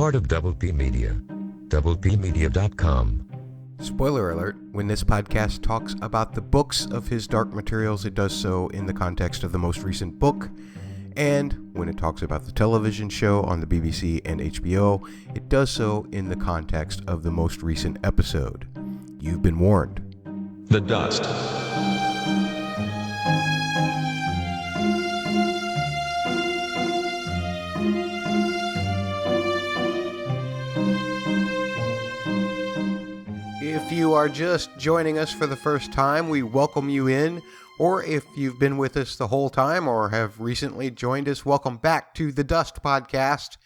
part of Double P Media. DoublePmedia.com. Spoiler alert, when this podcast talks about the books of his Dark Materials, it does so in the context of the most recent book. And when it talks about the television show on the BBC and HBO, it does so in the context of the most recent episode. You've been warned. The Dust. If you are just joining us for the first time, we welcome you in. Or if you've been with us the whole time or have recently joined us, welcome back to The Dust Podcast.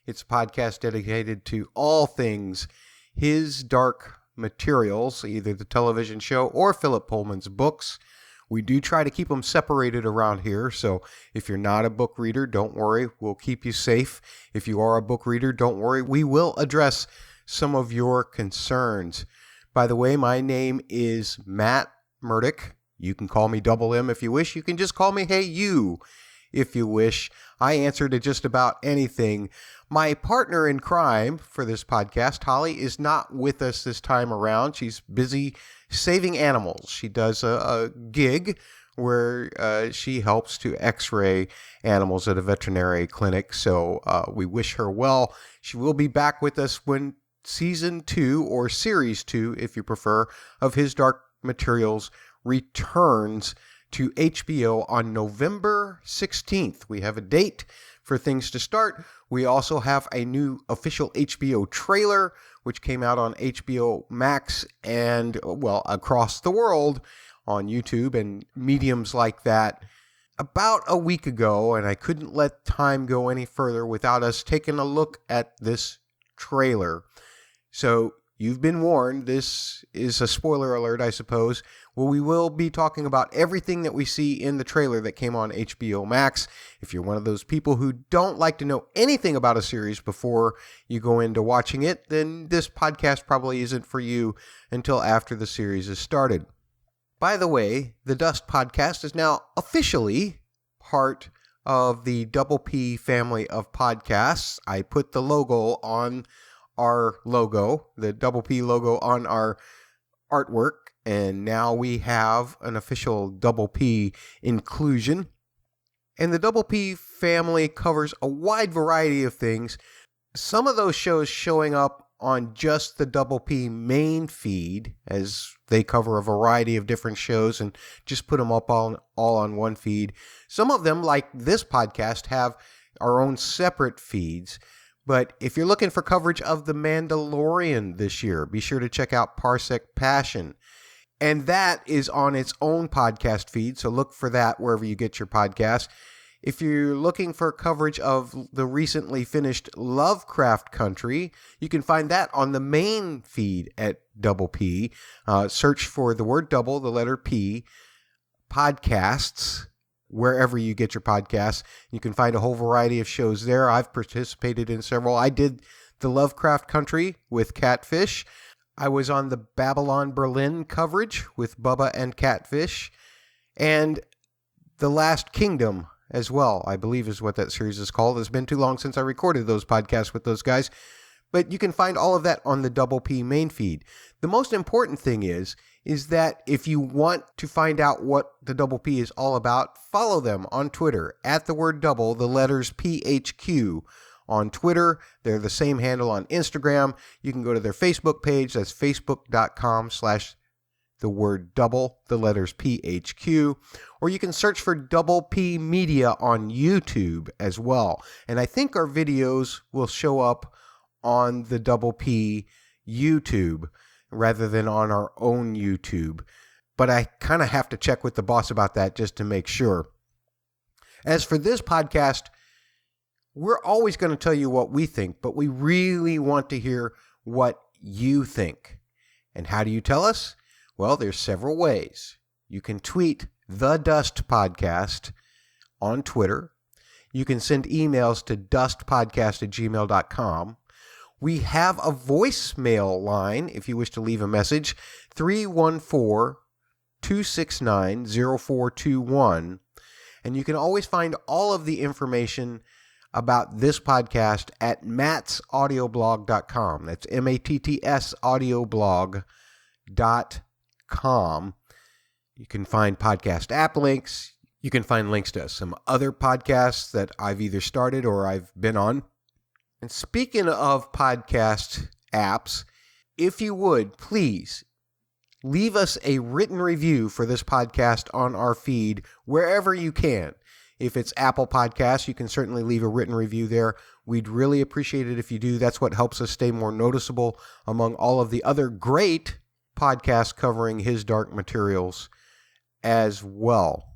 It's a podcast dedicated to all things his Dark Materials, either the television show or Philip Pullman's books. We do try to keep them separated around here, so if you're not a book reader, don't worry, we'll keep you safe. If you are a book reader, don't worry, we will address some of your concerns. By the way, my name is Matt Murdoch. You can call me Double M if you wish. You can just call me Hey You if you wish. I answer to just about anything. My partner in crime for this podcast, Holly, is not with us this time around. She's busy saving animals. She does a gig where she helps to x-ray animals at a veterinary clinic. So we wish her well. She will be back with us when Season 2, or Series 2, if you prefer, of his Dark Materials returns to HBO on November 16th. We have a date for things to start. We also have a new official HBO trailer, which came out on HBO Max and, well, across the world on YouTube and mediums like that about a week ago, and I couldn't let time go any further without us taking a look at this trailer. So you've been warned. This is a spoiler alert, I suppose. Well, we will be talking about everything that we see in the trailer that came on HBO Max. If you're one of those people who don't like to know anything about a series before you go into watching it, then this podcast probably isn't for you until after the series is started. By the way, the Dust Podcast is now officially part of the Double P family of podcasts. I put the logo on our logo, the Double P logo, on our artwork, and now we have an official Double P inclusion. And the Double P family covers a wide variety of things. Some of those shows showing up on just the Double P main feed, as they cover a variety of different shows and just put them up all on one feed. Some of them, like this podcast, have our own separate feeds. But if you're looking for coverage of The Mandalorian this year, be sure to check out Parsec Passion. And that is on its own podcast feed, so look for that wherever you get your podcasts. If you're looking for coverage of the recently finished Lovecraft Country, you can find that on the main feed at Double P. Search for the word double, the letter P, podcasts, wherever you get your podcasts. You can find a whole variety of shows there. I've participated in several. I did the Lovecraft Country with Catfish. I was on the Babylon Berlin coverage with Bubba and Catfish. And The Last Kingdom as well, I believe is what that series is called. It's been too long since I recorded those podcasts with those guys. But you can find all of that on the Double P main feed. The most important thing is that if you want to find out what the Double P is all about, follow them on Twitter at the word double, the letters PHQ on Twitter. They're the same handle on Instagram. You can go to their Facebook page. That's facebook.com/the word double, the letters PHQ. Or you can search for Double P Media on YouTube as well. And I think our videos will show up on the Double P YouTube rather than on our own YouTube. But I kind of have to check with the boss about that just to make sure. As for this podcast, we're always going to tell you what we think, but we really want to hear what you think. And how do you tell us? Well, there's several ways. You can tweet The Dust Podcast on Twitter. You can send emails to dustpodcast@gmail.com. We have a voicemail line if you wish to leave a message, 314-269-0421. And you can always find all of the information about this podcast at mattsaudioblog.com. That's MATTS audioblog.com. You can find podcast app links. You can find links to some other podcasts that I've either started or I've been on. And speaking of podcast apps, if you would, please leave us a written review for this podcast on our feed wherever you can. If it's Apple Podcasts, you can certainly leave a written review there. We'd really appreciate it if you do. That's what helps us stay more noticeable among all of the other great podcasts covering his dark materials as well.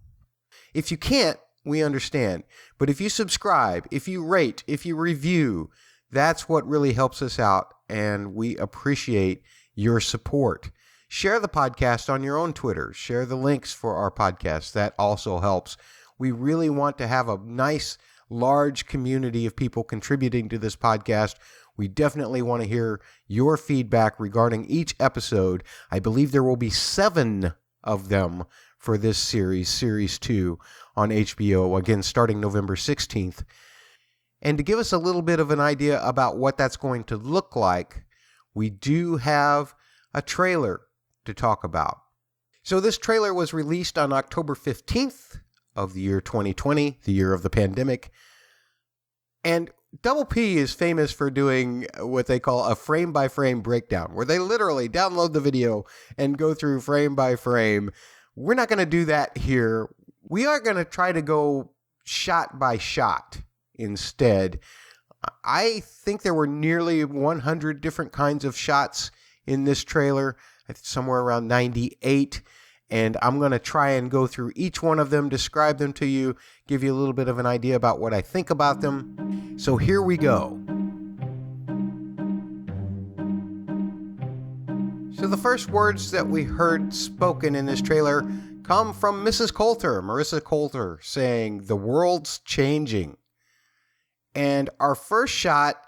If you can't, we understand. But if you subscribe, if you rate, if you review, that's what really helps us out, and we appreciate your support. Share the podcast on your own Twitter. Share the links for our podcast. That also helps. We really want to have a nice, large community of people contributing to this podcast. We definitely want to hear your feedback regarding each episode. I believe there will be 7 of them for this series, Series 2, on HBO, again, starting November 16th. And to give us a little bit of an idea about what that's going to look like, we do have a trailer to talk about. So this trailer was released on October 15th of the year 2020, the year of the pandemic. And Double P is famous for doing what they call a frame-by-frame breakdown, where they literally download the video and go through frame by frame. We're not going to do that here. We are going to try to go shot by shot instead. I think there were nearly 100 different kinds of shots in this trailer, somewhere around 98. And I'm going to try and go through each one of them, describe them to you, give you a little bit of an idea about what I think about them. So here we go. So the first words that we heard spoken in this trailer come from Mrs. Coulter, Marissa Coulter, saying, "The world's changing." And our first shot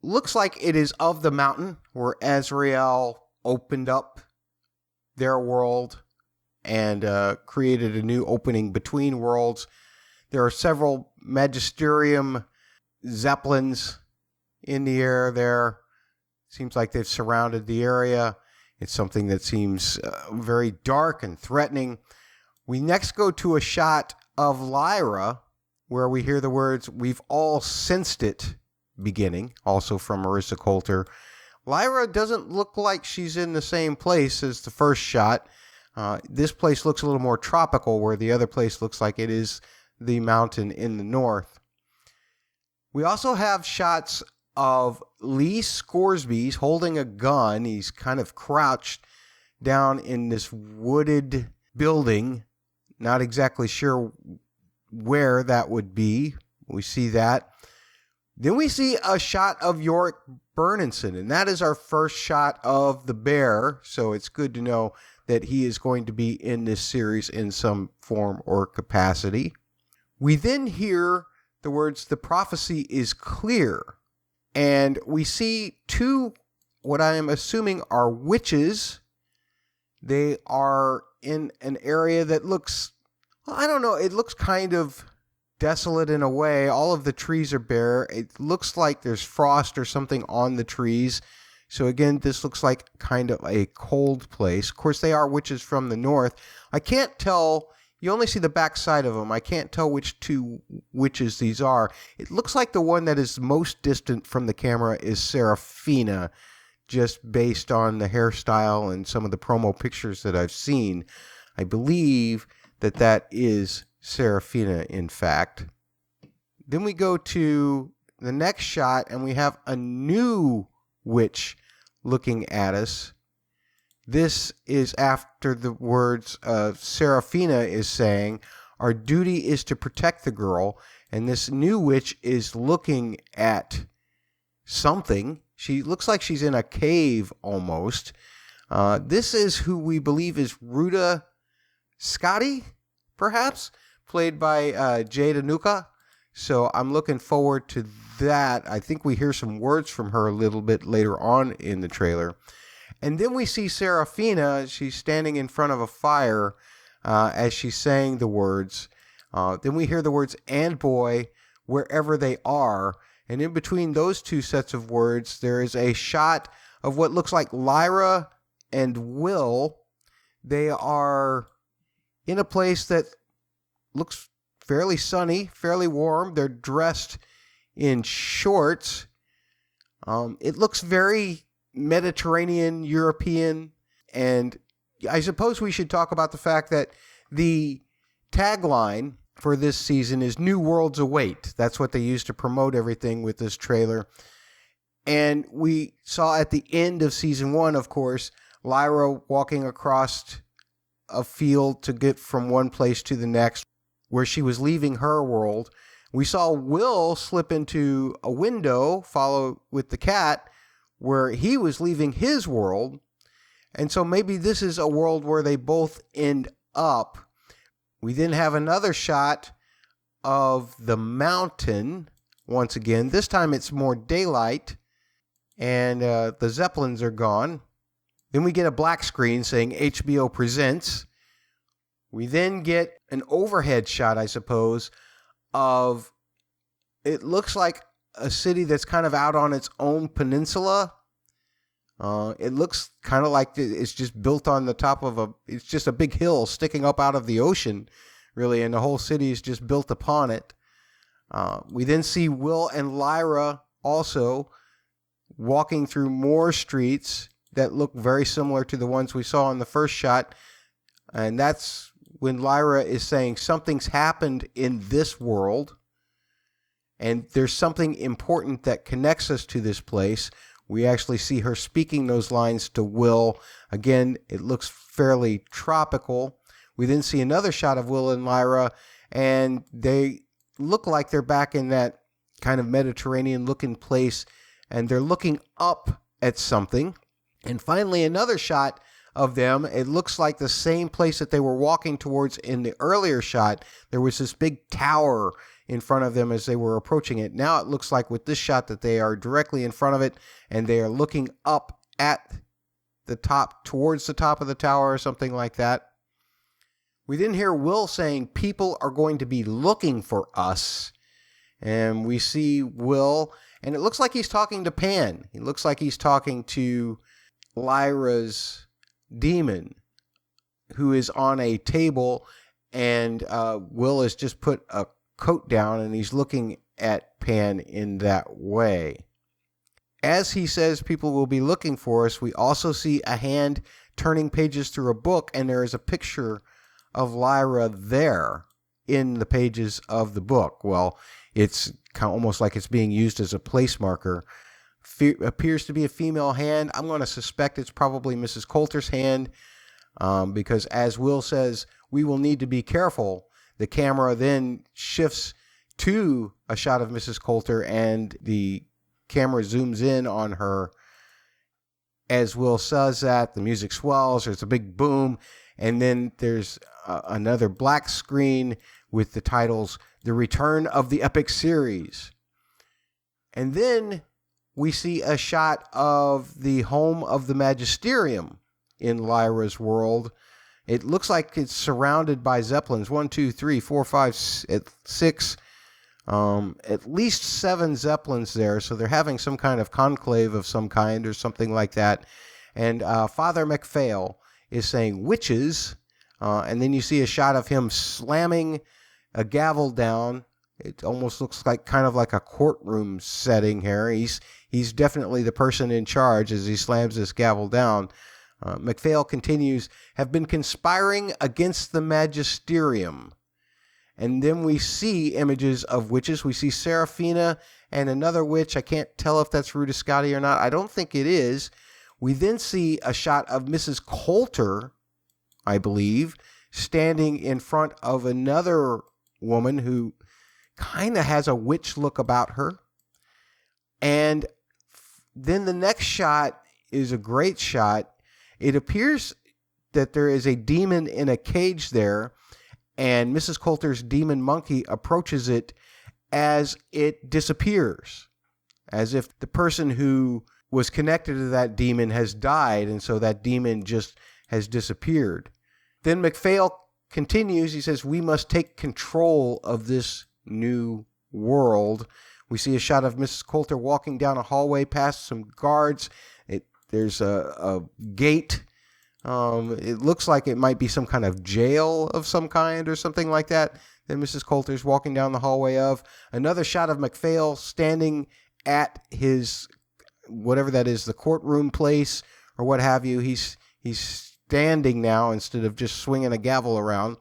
looks like it is of the mountain where Azrael opened up their world and created a new opening between worlds. There are several Magisterium Zeppelins in the air there. Seems like they've surrounded the area. It's something that seems very dark and threatening. We next go to a shot of Lyra, where we hear the words, "We've all sensed it," beginning, also from Marissa Coulter. Lyra doesn't look like she's in the same place as the first shot. This place looks a little more tropical, where the other place looks like it is the mountain in the north. We also have shots of Lee Scoresby holding a gun. He's kind of crouched down in this wooded building. Not exactly sure where that would be. We see that. Then we see a shot of Yorick Bernenson, and that is our first shot of the bear. So it's good to know that he is going to be in this series in some form or capacity. We then hear the words, "The prophecy is clear." And we see 2, what I am assuming are witches. They are in an area that looks, well, I don't know, it looks kind of desolate in a way. All of the trees are bare. It looks like there's frost or something on the trees. So again, this looks like kind of a cold place. Of course, they are witches from the north. I can't tell. You only see the back side of them. I can't tell which 2 witches these are. It looks like the one that is most distant from the camera is Seraphina, just based on the hairstyle and some of the promo pictures that I've seen. I believe that that is Seraphina, in fact. Then we go to the next shot, and we have a new witch looking at us. This is after the words Seraphina is saying, "Our duty is to protect the girl." And this new witch is looking at something. She looks like she's in a cave almost. This is who we believe is Ruta Scotty, perhaps, played by Jada Nuka. So I'm looking forward to that. I think we hear some words from her a little bit later on in the trailer. And then we see Seraphina. She's standing in front of a fire as she's saying the words. Then we hear the words, "and boy," wherever they are. And in between those two sets of words, there is a shot of what looks like Lyra and Will. They are in a place that looks fairly sunny, fairly warm. They're dressed in shorts. It looks very Mediterranean, European, and I suppose we should talk about the fact that the tagline for this season is New Worlds Await. That's what they used to promote everything with this trailer. And we saw at the end of season 1, of course, Lyra walking across a field to get from one place to the next, where she was leaving her world. We saw Will slip into a window, follow with the cat, where he was leaving his world. And so maybe this is a world where they both end up. We then have another shot of the mountain once again. This time it's more daylight, and the Zeppelins are gone. Then we get a black screen saying HBO presents. We then get an overhead shot, I suppose, of, it looks like a city that's kind of out on its own peninsula. It looks kind of like it's just built on the top of it's just a big hill sticking up out of the ocean, really, and the whole city is just built upon it. We then see Will and Lyra also walking through more streets that look very similar to the ones we saw in the first shot, and that's when Lyra is saying something's happened in this world, and there's something important that connects us to this place. We actually see her speaking those lines to Will. Again, it looks fairly tropical. We then see another shot of Will and Lyra, and they look like they're back in that kind of Mediterranean-looking place, and they're looking up at something. And finally, another shot of them. It looks like the same place that they were walking towards in the earlier shot. There was this big tower in front of them as they were approaching it. Now it looks like with this shot that they are directly in front of it, and they are looking up at the top, towards the top of the tower or something like that. We then hear Will saying, people are going to be looking for us. And we see Will, and it looks like he's talking to Pan. He looks like he's talking to Lyra's demon, who is on a table, and Will has just put a coat down, and he's looking at Pan in that way. As he says people will be looking for us, we also see a hand turning pages through a book, and there is a picture of Lyra there in the pages of the book. Well, it's kind of almost like it's being used as a place marker. Appears to be a female hand. I'm going to suspect it's probably Mrs. Coulter's hand, because as Will says, we will need to be careful. The camera then shifts to a shot of Mrs. Coulter, and the camera zooms in on her. As Will says that, the music swells, there's a big boom, and then there's another black screen with the titles, The Return of the Epic Series. And then we see a shot of the home of the Magisterium in Lyra's world. It looks like it's surrounded by Zeppelins. 1, 2, 3, 4, 5, 6. At least 7 Zeppelins there. So they're having some kind of conclave of some kind or something like that. And Father Mcphail is saying witches. And then you see a shot of him slamming a gavel down. It almost looks like kind of like a courtroom setting here. He's definitely the person in charge as he slams this gavel down. Mcphail continues, have been conspiring against the Magisterium. And then we see images of witches. We see Serafina and another witch. I can't tell if that's Rudiscotti or not. I don't think it is. We then see a shot of Mrs. Coulter, I believe, standing in front of another woman who kind of has a witch look about her. And then the next shot is a great shot. It appears that there is a demon in a cage there, and Mrs. Coulter's demon monkey approaches it as it disappears, as if the person who was connected to that demon has died, and so that demon just has disappeared. Then Mcphail continues. He says, we must take control of this new world. We see a shot of Mrs. Coulter walking down a hallway past some guards. There's a gate. It looks like it might be some kind of jail of some kind or something like that Mrs. Coulter's walking down the hallway of. Another shot of Mcphail standing at his, whatever that is, the courtroom place or what have you. He's standing now instead of just swinging a gavel around.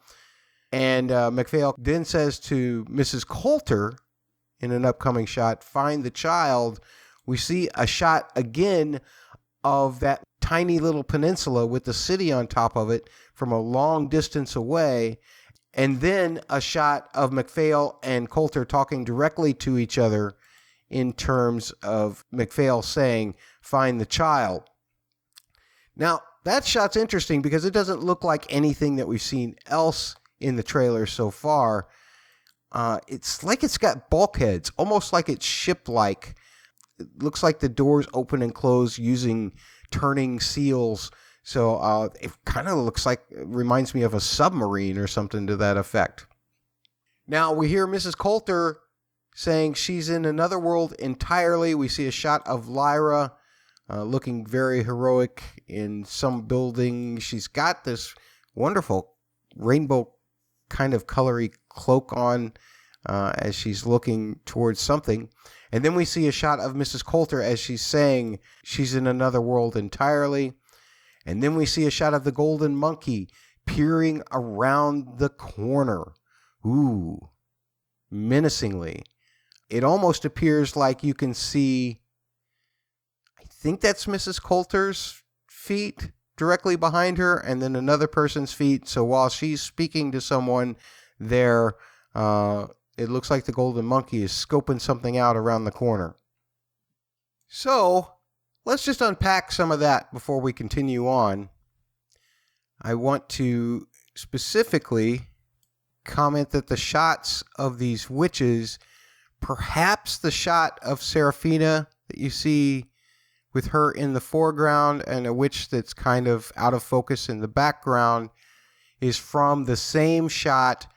And Mcphail then says to Mrs. Coulter in an upcoming shot, "Find the child." We see a shot again of that tiny little peninsula with the city on top of it from a long distance away. And then a shot of Mcphail and Coulter talking directly to each other in terms of Mcphail saying, "Find the child." Now, that shot's interesting because it doesn't look like anything that we've seen else in the trailer so far. It's like it's got bulkheads, almost like it's ship-like. It looks like the doors open and close using turning seals. So it kind of looks like, it reminds me of a submarine or something to that effect. Now we hear Mrs. Coulter saying she's in another world entirely. We see a shot of Lyra looking very heroic in some building. She's got this wonderful rainbow kind of colory cloak on as she's looking towards something. And then we see a shot of Mrs. Coulter as she's saying she's in another world entirely. And then we see a shot of the golden monkey peering around the corner. Ooh, menacingly. It almost appears like you can see, I think that's Mrs. Coulter's feet directly behind her, and then another person's feet. So while she's speaking to someone there, it looks like the golden monkey is scoping something out around the corner. So let's just unpack some of that before we continue on. I want to specifically comment that the shots of these witches, perhaps the shot of Seraphina that you see with her in the foreground and a witch that's kind of out of focus in the background, is from the same shot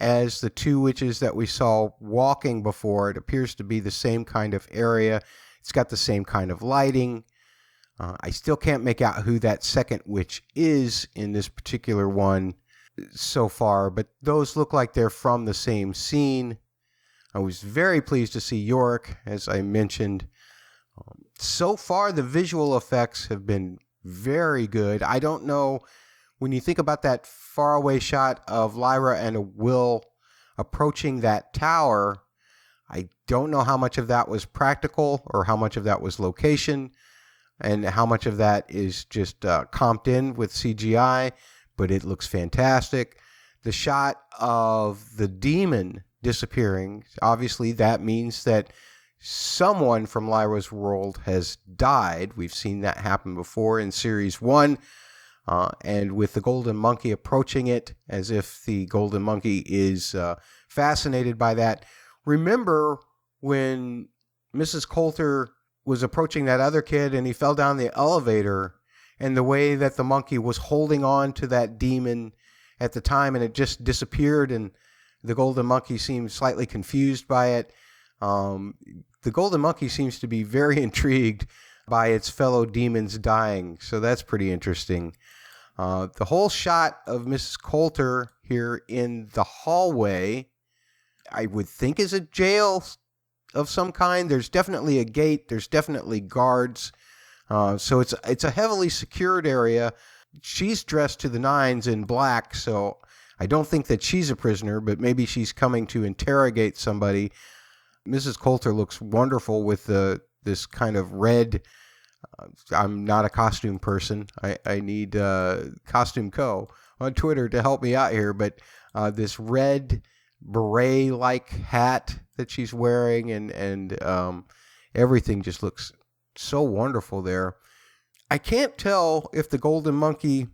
as the two witches that we saw walking before. It appears to be the same kind of area. It's got the same kind of lighting. I still can't make out who that second witch is in this particular one so far, but those look like they're from the same scene. I was very pleased to see Yorick, as I mentioned. So far, the visual effects have been very good. I don't know, when you think about that faraway shot of Lyra and Will approaching that tower, I don't know how much of that was practical or how much of that was location and how much of that is just comped in with CGI, but it looks fantastic. The shot of the demon disappearing, obviously that means that someone from Lyra's world has died. We've seen that happen before in Series 1. And with the golden monkey approaching it as if the golden monkey is fascinated by that. Remember when Mrs. Coulter was approaching that other kid and he fell down the elevator, and the way that the monkey was holding on to that demon at the time and it just disappeared, and the golden monkey seemed slightly confused by it. The golden monkey seems to be very intrigued by its fellow demons dying, so that's pretty interesting. The whole shot of Mrs. Coulter here in the hallway, I would think is a jail of some kind. There's definitely a gate. There's definitely guards. So it's a heavily secured area. She's dressed to the nines in black, so I don't think that she's a prisoner, but maybe she's coming to interrogate somebody. Mrs. Coulter looks wonderful with this kind of red. I'm not a costume person. I need Costume Co. on Twitter to help me out here, but this red beret-like hat that she's wearing and everything just looks so wonderful there. I can't tell if the golden monkey,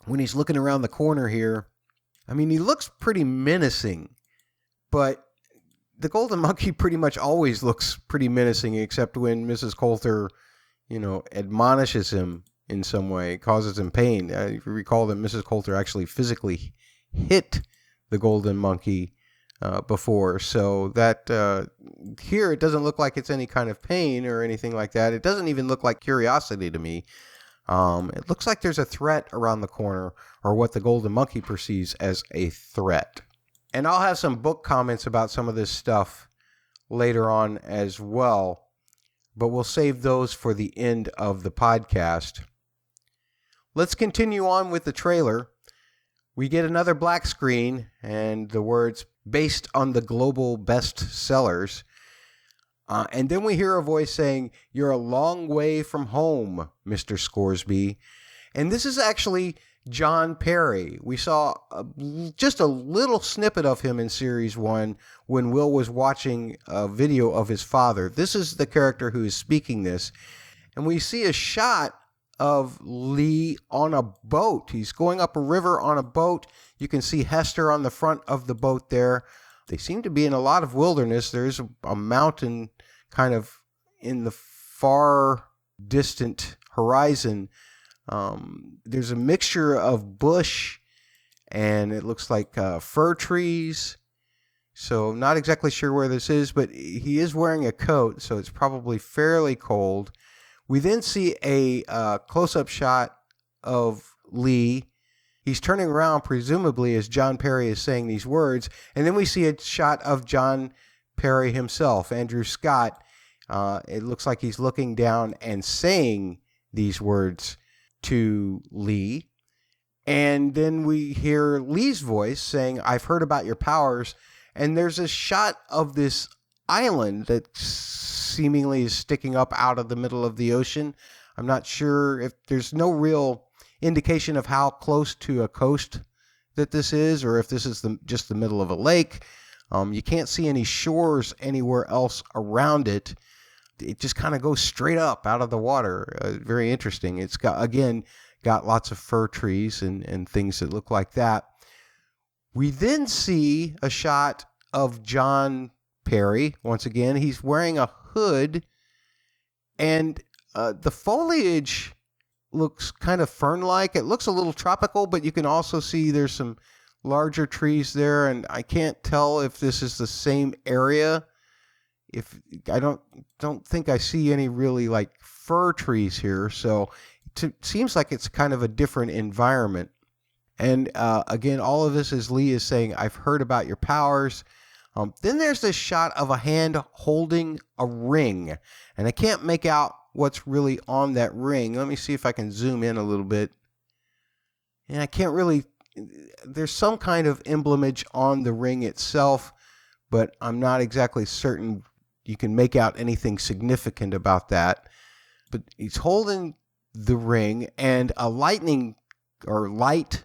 when he's looking around the corner here, I mean, he looks pretty menacing, but the golden monkey pretty much always looks pretty menacing, except when Mrs. Coulter, admonishes him in some way, causes him pain. I recall that Mrs. Coulter actually physically hit the golden monkey before. So that here it doesn't look like it's any kind of pain or anything like that. It doesn't even look like curiosity to me. It looks like there's a threat around the corner, or what the golden monkey perceives as a threat. And I'll have some book comments about some of this stuff later on as well, but we'll save those for the end of the podcast. Let's continue on with the trailer. We get another black screen and the words based on the global best sellers. And then we hear a voice saying, "You're a long way from home, Mr. Scoresby." And this is actually John Perry. We saw just a little snippet of him in Series 1 when Will was watching a video of his father. This is the character who is speaking this. And we see a shot of Lee on a boat. He's going up a river on a boat. You can see Hester on the front of the boat there. They seem to be in a lot of wilderness. There's a mountain kind of in the far distant horizon. There's a mixture of bush and it looks like fir trees. So I'm not exactly sure where this is, but he is wearing a coat, so it's probably fairly cold. We then see a close-up shot of Lee. He's turning around, presumably, as John Perry is saying these words. And then we see a shot of John Perry himself, Andrew Scott. It looks like he's looking down and saying these words to Lee. And then we hear Lee's voice saying, "I've heard about your powers." And there's a shot of this island that seemingly is sticking up out of the middle of the ocean. I'm not sure if there's no real indication of how close to a coast that this is, or if this is just the middle of a lake. You can't see any shores anywhere else around it. It just kind of goes straight up out of the water. Very interesting. It's got lots of fir trees and things that look like that. We then see a shot of John Perry. Once again, he's wearing a hood, and the foliage looks kind of fern-like. It looks a little tropical, but you can also see there's some larger trees there, and I can't tell if this is the same area. If I don't think I see any really like fir trees here, so it seems like it's kind of a different environment. And again, all of this is Lee is saying, "I've heard about your powers." Then there's this shot of a hand holding a ring, and I can't make out what's really on that ring. Let me see if I can zoom in a little bit. And I can't really, there's some kind of emblemage on the ring itself, but I'm not exactly certain you can make out anything significant about that. But he's holding the ring, and a lightning or light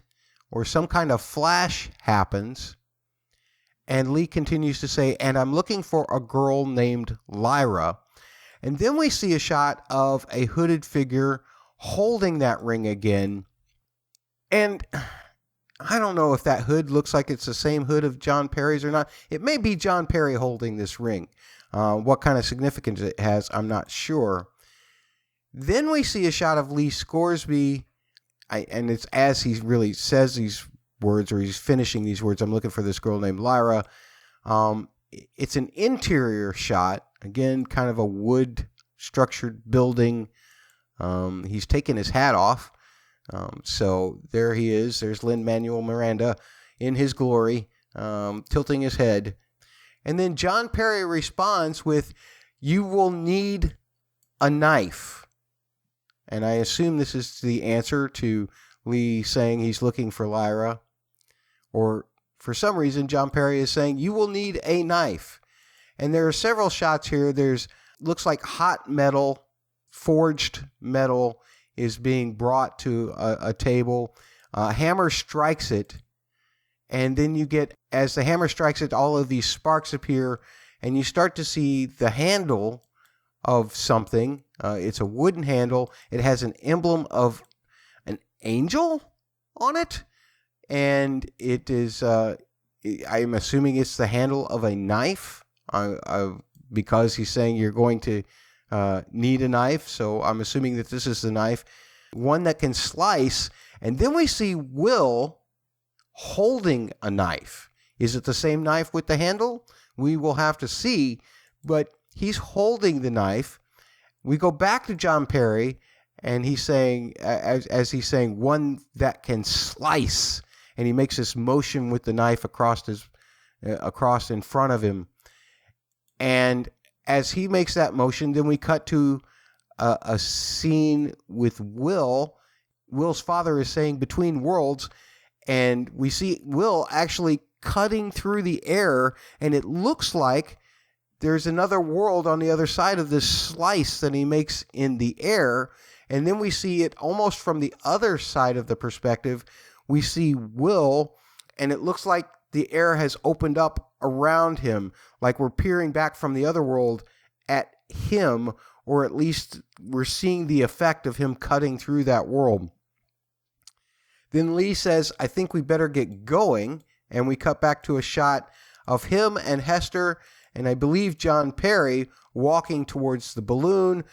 or some kind of flash happens. And Lee continues to say, "And I'm looking for a girl named Lyra." And then we see a shot of a hooded figure holding that ring again. And I don't know if that hood looks like it's the same hood of John Perry's or not. It may be John Perry holding this ring. What kind of significance it has, I'm not sure. Then we see a shot of Lee Scoresby, and it's as he really says these words, or he's finishing these words, "I'm looking for this girl named Lyra." It's an interior shot, again, kind of a wood structured building. He's taken his hat off. So there he is. There's Lin-Manuel Miranda in his glory, tilting his head. And then John Perry responds with, "You will need a knife." And I assume this is the answer to Lee saying he's looking for Lyra. Or for some reason, John Perry is saying, "You will need a knife." And there are several shots here. Looks like hot metal, forged metal is being brought to a table. Hammer strikes it. And then you get, as the hammer strikes it, all of these sparks appear. And you start to see the handle of something. It's a wooden handle. It has an emblem of an angel on it. And it is, I'm assuming it's the handle of a knife, because he's saying you're going to need a knife. So I'm assuming that this is the knife, one that can slice. And then we see Will holding a knife. Is it the same knife with the handle? We will have to see, but he's holding the knife. We go back to John Perry, and he's saying, as he's saying, one that can slice, and he makes this motion with the knife across in front of him. And as he makes that motion, then we cut to a scene with Will. Will's father is saying between worlds, and we see Will actually cutting through the air, and it looks like there's another world on the other side of this slice that he makes in the air. And then we see it almost from the other side of the perspective. We see Will, and it looks like the air has opened up around him, like we're peering back from the other world at him, or at least we're seeing the effect of him cutting through that world. Then Lee says, I think we better get going, and we cut back to a shot of him and Hester, and I believe John Perry walking towards the balloon.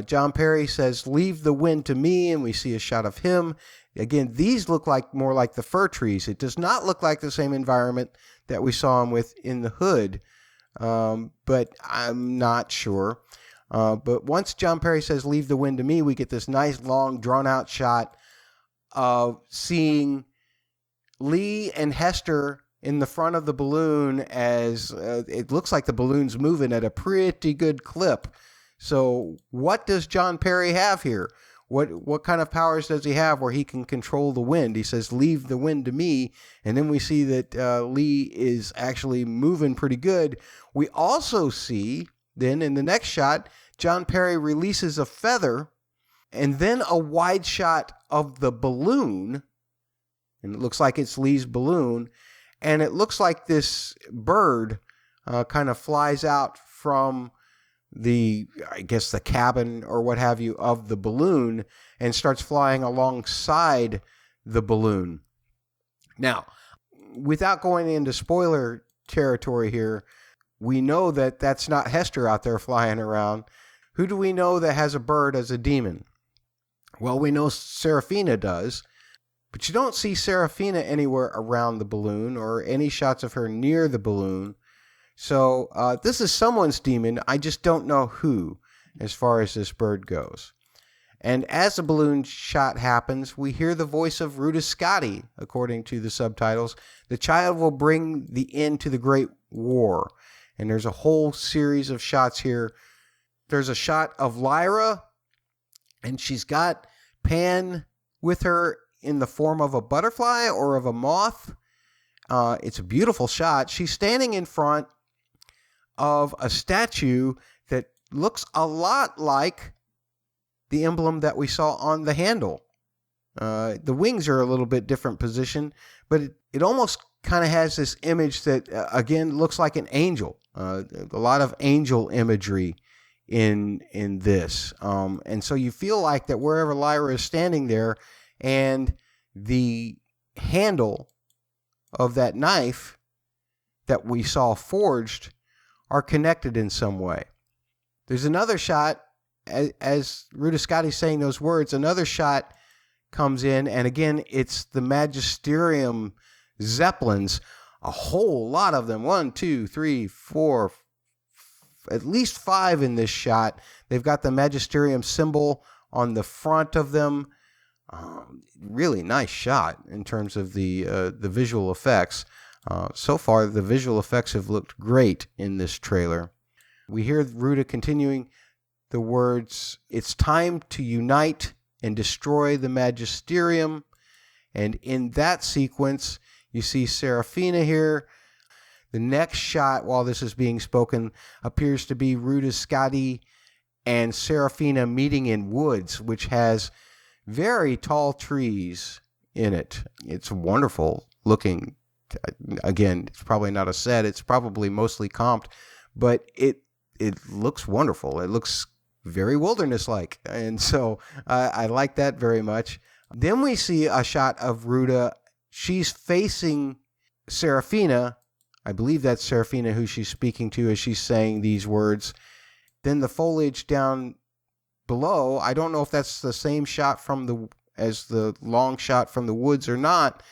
John Perry says, leave the wind to me, and we see a shot of him. Again, these look like more like the fir trees. It does not look like the same environment that we saw him with in the hood, but I'm not sure. But once John Perry says, leave the wind to me, we get this nice, long, drawn-out shot of seeing Lee and Hester in the front of the balloon as it looks like the balloon's moving at a pretty good clip. So what does John Perry have here? What kind of powers does he have where he can control the wind? He says, leave the wind to me. And then we see that Lee is actually moving pretty good. We also see then in the next shot, John Perry releases a feather and then a wide shot of the balloon. And it looks like it's Lee's balloon. And it looks like this bird kind of flies out from the cabin or what have you of the balloon and starts flying alongside the balloon. Now, without going into spoiler territory here, we know that that's not Hester out there flying around. Who do we know that has a bird as a demon? Well, we know Serafina does, but you don't see Serafina anywhere around the balloon or any shots of her near the balloon. So this is someone's demon. I just don't know who as far as this bird goes. And as the balloon shot happens, we hear the voice of Ruta Scotty, according to the subtitles. The child will bring the end to the Great War. And there's a whole series of shots here. There's a shot of Lyra, and she's got Pan with her in the form of a butterfly or of a moth. It's a beautiful shot. She's standing in front of a statue that looks a lot like the emblem that we saw on the handle. The wings are a little bit different position, but it almost kind of has this image that, again, looks like an angel. A lot of angel imagery in this. And so you feel like that wherever Lyra is standing there and the handle of that knife that we saw forged are connected in some way. There's another shot, as Ruta Scotty's saying those words, another shot comes in, and again, it's the Magisterium Zeppelins, a whole lot of them, 1, 2, 3, 4, at least 5 in this shot. They've got the Magisterium symbol on the front of them. Really nice shot in terms of the visual effects. So far, the visual effects have looked great in this trailer. We hear Ruta continuing the words, "It's time to unite and destroy the Magisterium." And in that sequence, you see Serafina here. The next shot, while this is being spoken, appears to be Ruta Scotty and Serafina meeting in woods, which has very tall trees in it. It's wonderful looking. Again, it's probably not a set. It's probably mostly comped, but it looks wonderful. It looks very wilderness-like, and so I like that very much. Then we see a shot of Ruta. She's facing Serafina. I believe that's Serafina who she's speaking to as she's saying these words. Then the foliage down below, I don't know if that's the same shot as the long shot from the woods or not,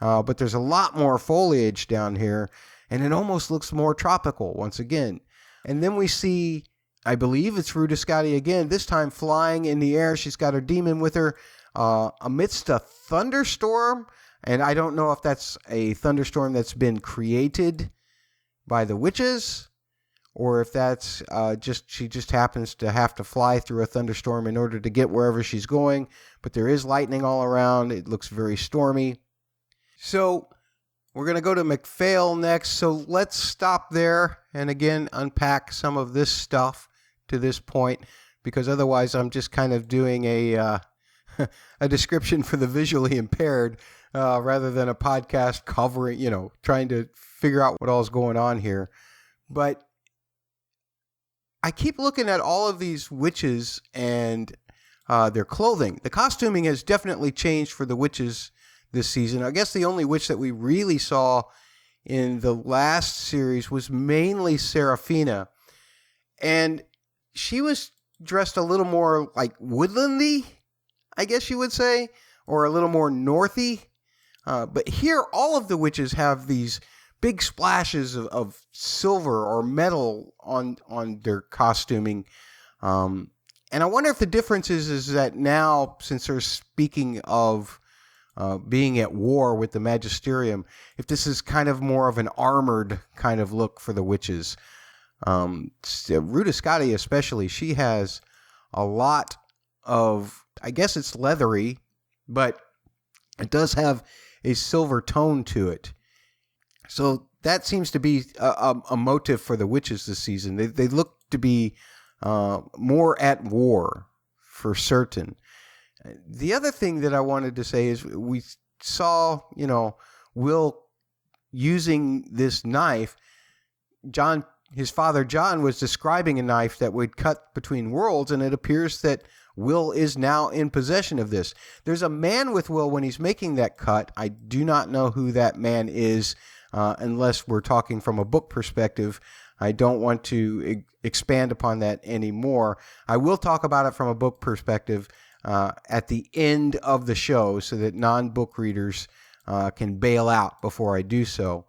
but there's a lot more foliage down here, and it almost looks more tropical once again. And then we see, I believe it's Rudiscotti again, this time flying in the air. She's got her demon with her amidst a thunderstorm. And I don't know if that's a thunderstorm that's been created by the witches, or if that's she just happens to have to fly through a thunderstorm in order to get wherever she's going. But there is lightning all around. It looks very stormy. So we're going to go to Mcphail next. So let's stop there and again unpack some of this stuff to this point, because otherwise I'm just kind of doing a description for the visually impaired rather than a podcast covering, trying to figure out what all is going on here. But I keep looking at all of these witches and their clothing. The costuming has definitely changed for the witches this season. I guess the only witch that we really saw in the last series was mainly Seraphina. And she was dressed a little more like woodlandy, I guess you would say, or a little more northy. But here, all of the witches have these big splashes of silver or metal on their costuming. And I wonder if the difference is that now, since they're speaking of being at war with the Magisterium, if this is kind of more of an armored kind of look for the witches. Rudiscotti especially, she has a lot of, I guess it's leathery, but it does have a silver tone to it. So that seems to be a motive for the witches this season. They look to be more at war, for certain. The other thing that I wanted to say is we saw, Will using this knife. His father John was describing a knife that would cut between worlds, and it appears that Will is now in possession of this. There's a man with Will when he's making that cut. I do not know who that man is, unless we're talking from a book perspective. I don't want to expand upon that anymore. I will talk about it from a book perspective at the end of the show, so that non-book readers can bail out before I do so.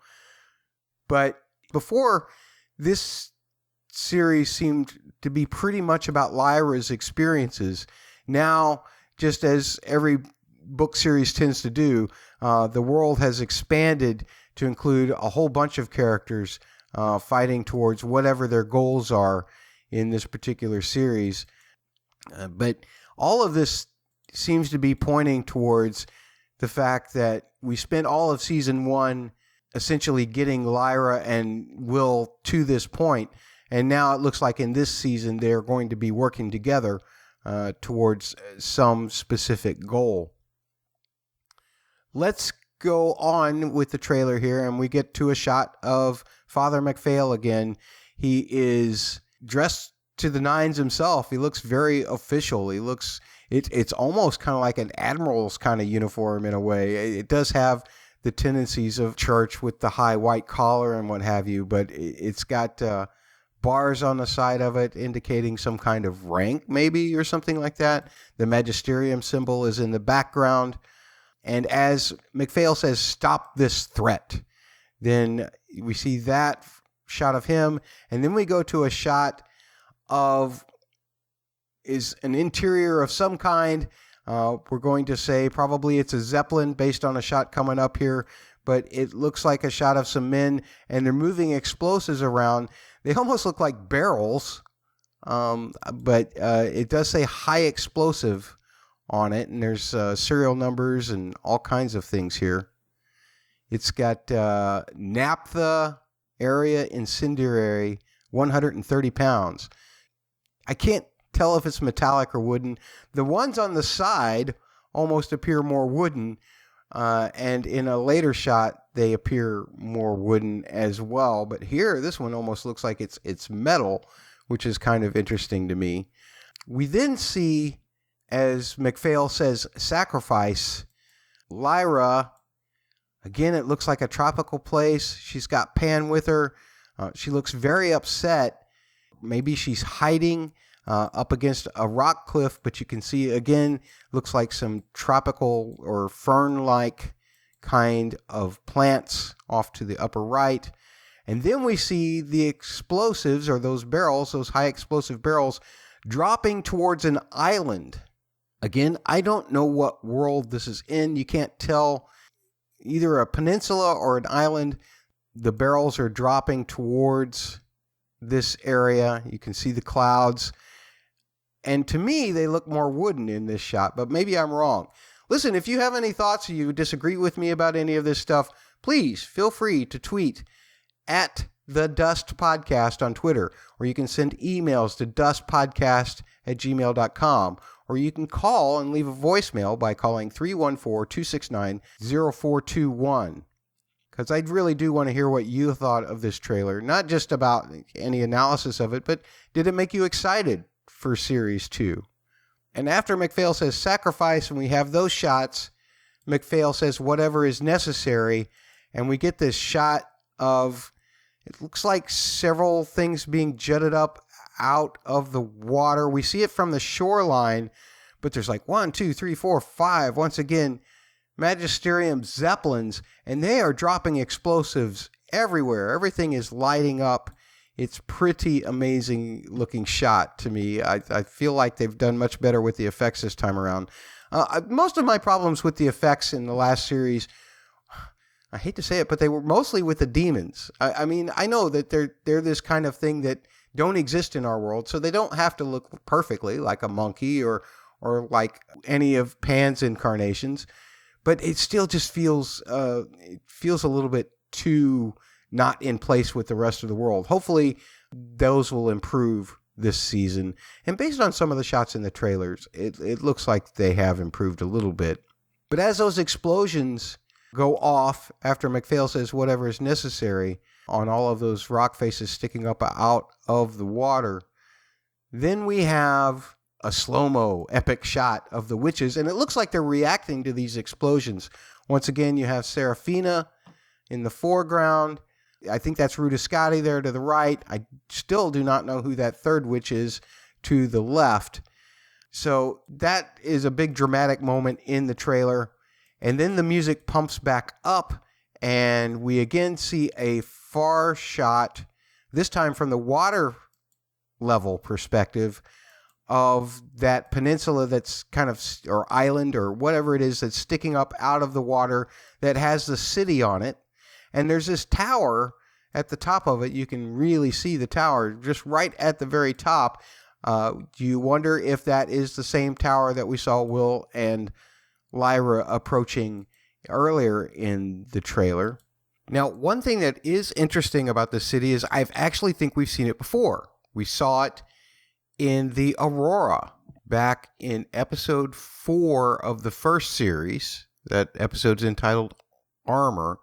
But before, this series seemed to be pretty much about Lyra's experiences. Now, just as every book series tends to do, the world has expanded to include a whole bunch of characters fighting towards whatever their goals are in this particular series. But all of this seems to be pointing towards the fact that we spent all of season 1 essentially getting Lyra and Will to this point, and now it looks like in this season they're going to be working together towards some specific goal. Let's go on with the trailer here, and we get to a shot of Father Mcphail again. He is dressed to the nines himself. He looks very official. It's almost kind of like an admiral's kind of uniform in a way. It does have the tendencies of church with the high white collar and what have you, but it's got bars on the side of it indicating some kind of rank maybe, or something like that. The magisterium symbol is in the background. And as Mcphail says, "Stop this threat," then we see that shot of him, and then we go to a shot of is an interior of some kind. We're going to say probably it's a Zeppelin based on a shot coming up here, but it looks like a shot of some men, and they're moving explosives around. They almost look like barrels, but it does say high explosive on it, and there's serial numbers and all kinds of things here. It's got naphtha area incendiary 130 pounds. I can't tell if it's metallic or wooden. The ones on the side almost appear more wooden, and in a later shot they appear more wooden as well. But here, this one almost looks like it's metal, which is kind of interesting to me. We then see, as Mcphail says, sacrifice. Lyra, again, it looks like a tropical place. She's got Pan with her. She looks very upset. Maybe she's hiding up against a rock cliff, but you can see, again, looks like some tropical or fern-like kind of plants off to the upper right. And then we see the explosives, or those barrels, those high explosive barrels, dropping towards an island. Again, I don't know what world this is in. You can't tell, either a peninsula or an island. The barrels are dropping towards this area. You can see the clouds. And to me, they look more wooden in this shot, but maybe I'm wrong. Listen, if you have any thoughts or you disagree with me about any of this stuff, please feel free to tweet at The Dust Podcast on Twitter, or you can send emails to dustpodcast@gmail.com, or you can call and leave a voicemail by calling 314-269-0421. Because I really do want to hear what you thought of this trailer, not just about any analysis of it, but did it make you excited for Series 2? And after Mcphail says sacrifice, and we have those shots, Mcphail says whatever is necessary, and we get this shot of, it looks like several things being jutted up out of the water. We see it from the shoreline, but there's like 1, 2, 3, 4, 5, once again, Magisterium Zeppelins, and they are dropping explosives everywhere. Everything is lighting up. It's pretty amazing looking shot to me. I feel like they've done much better with the effects this time around. Most of my problems with the effects in the last series, I hate to say it, but they were mostly with the demons. I mean, I know that they're this kind of thing that don't exist in our world, so they don't have to look perfectly like a monkey or like any of Pan's incarnations, but it still just feels a little bit too not in place with the rest of the world. Hopefully those will improve this season. And based on some of the shots in the trailers, it looks like they have improved a little bit. But as those explosions go off after Mcphail says whatever is necessary on all of those rock faces sticking up out of the water, then we have a slow-mo epic shot of the witches, and it looks like they're reacting to these explosions. Once again, you have Serafina in the foreground. I think that's Rudiscati there to the right. I still do not know who that third witch is to the left. So that is a big dramatic moment in the trailer. And then the music pumps back up, and we again see a far shot, this time from the water level perspective, of that peninsula that's kind of, or island or whatever it is that's sticking up out of the water that has the city on it. And there's this tower at the top of it. You can really see the tower just right at the very top. You wonder if that is the same tower that we saw Will and Lyra approaching earlier in the trailer. Now, one thing that is interesting about the city is I actually think we've seen it before. We saw it in the Aurora back in episode 4 of the first series. That episode's entitled Armor.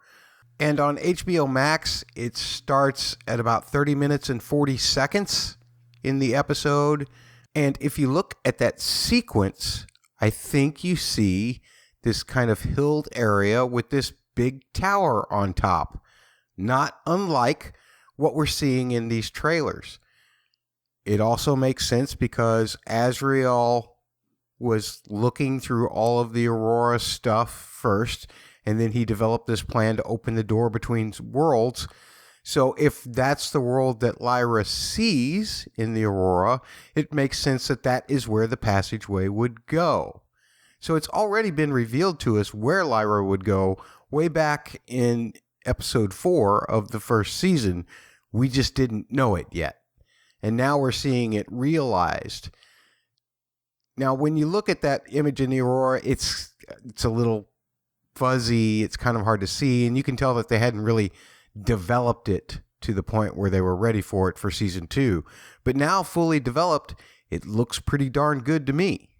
And on HBO Max, it starts at about 30 minutes and 40 seconds in the episode. And if you look at that sequence, I think you see this kind of hilled area with this big tower on top, not unlike what we're seeing in these trailers. It also makes sense because Azrael was looking through all of the Aurora stuff first, and then he developed this plan to open the door between worlds. So if that's the world that Lyra sees in the Aurora, it makes sense that that is where the passageway would go. So it's already been revealed to us where Lyra would go way back in episode 4 of the first season. We just didn't know it yet. And now we're seeing it realized. Now, when you look at that image in the Aurora, it's a little fuzzy. It's kind of hard to see. And you can tell that they hadn't really developed it to the point where they were ready for it for season 2. But now fully developed, it looks pretty darn good to me.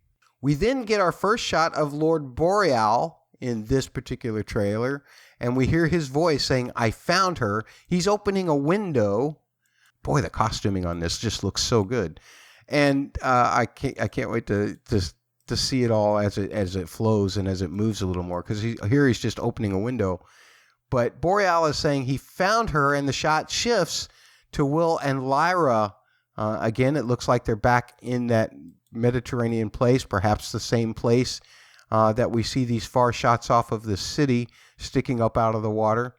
We then get our first shot of Lord Boreal in this particular trailer, and we hear his voice saying, "I found her." He's opening a window. Boy, the costuming on this just looks so good. And I can't wait to see it all as it flows and as it moves a little more, because here he's just opening a window. But Boreal is saying he found her, and the shot shifts to Will and Lyra. Again, it looks like they're back in that Mediterranean place, perhaps the same place that we see these far shots off of the city sticking up out of the water.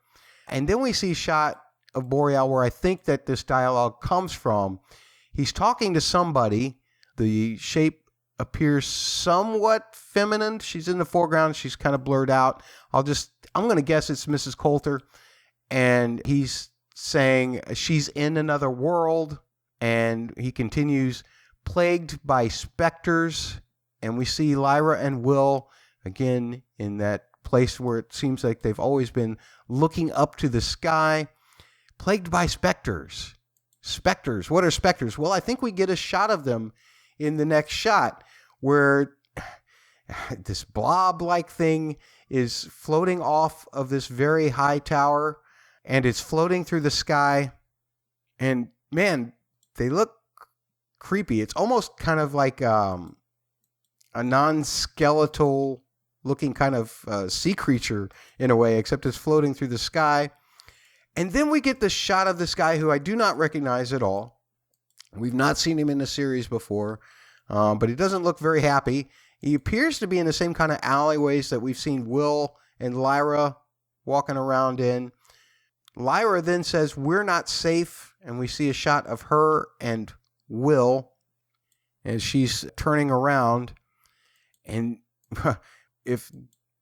And then we see a shot of Boreal where I think that this dialogue comes from. He's talking to somebody. The shape appears somewhat feminine. She's in the foreground. She's kind of blurred out. I'm going to guess it's Mrs. Coulter. And he's saying she's in another world. And he continues, plagued by specters. And we see Lyra and Will again in that place where it seems like they've always been looking up to the sky. Plagued by specters. Specters. What are specters? Well, I think we get a shot of them in the next shot where this blob-like thing is floating off of this very high tower, and it's floating through the sky. And man, they look creepy. It's almost kind of like a non-skeletal looking kind of sea creature in a way, except it's floating through the sky. And then we get the shot of this guy who I do not recognize at all. We've not seen him in the series before, but he doesn't look very happy. He appears to be in the same kind of alleyways that we've seen Will and Lyra walking around in. Lyra then says, "We're not safe," and we see a shot of her and Will as she's turning around. And if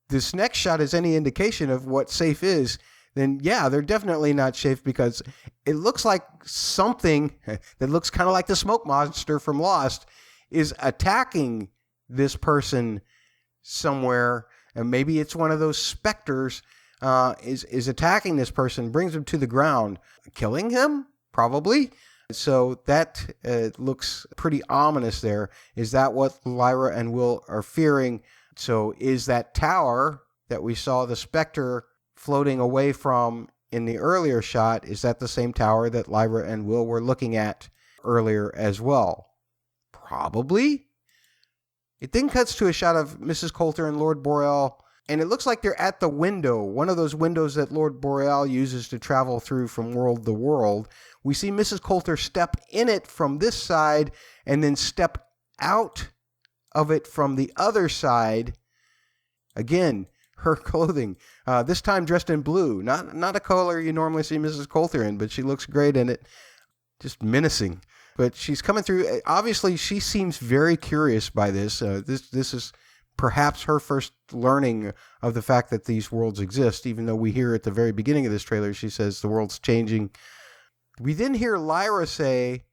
this next shot is any indication of what safe is, then yeah, they're definitely not safe, because it looks like something that looks kind of like the smoke monster from Lost is attacking this person somewhere. And maybe it's one of those specters is attacking this person, brings him to the ground, killing him, probably. So that looks pretty ominous there. Is that what Lyra and Will are fearing? So is that tower that we saw the specter floating away from in the earlier shot, is that the same tower that Lyra and Will were looking at earlier as well? Probably. It then cuts to a shot of Mrs. Coulter and Lord Boreal, and it looks like they're at the window, one of those windows that Lord Boreal uses to travel through from world to world. We see Mrs. Coulter step in it from this side and then step out of it from the other side. Again, her clothing, this time dressed in blue, not a color you normally see Mrs. Coulter in, but she looks great in it, just menacing. But she's coming through. Obviously, she seems very curious by this. This is perhaps her first learning of the fact that these worlds exist, even though we hear at the very beginning of this trailer, she says the world's changing. We then hear Lyra say,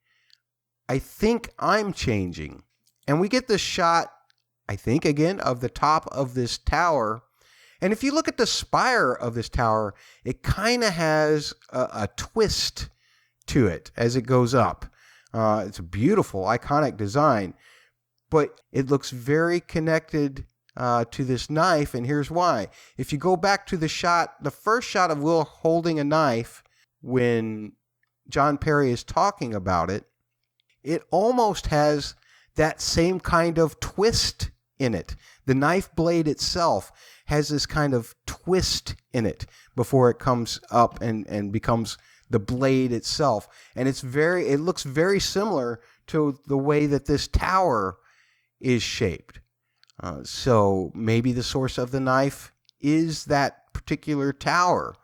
"I think I'm changing." And we get this shot, I think, again, of the top of this tower. And if you look at the spire of this tower, it kind of has a twist to it as it goes up. It's a beautiful, iconic design, but it looks very connected to this knife, and here's why. If you go back to the first shot of Will holding a knife when John Perry is talking about it, it almost has that same kind of twist in it. The knife blade itself has this kind of twist in it before it comes up and becomes the blade itself. And it looks very similar to the way that this tower is shaped. So maybe the source of the knife is that particular tower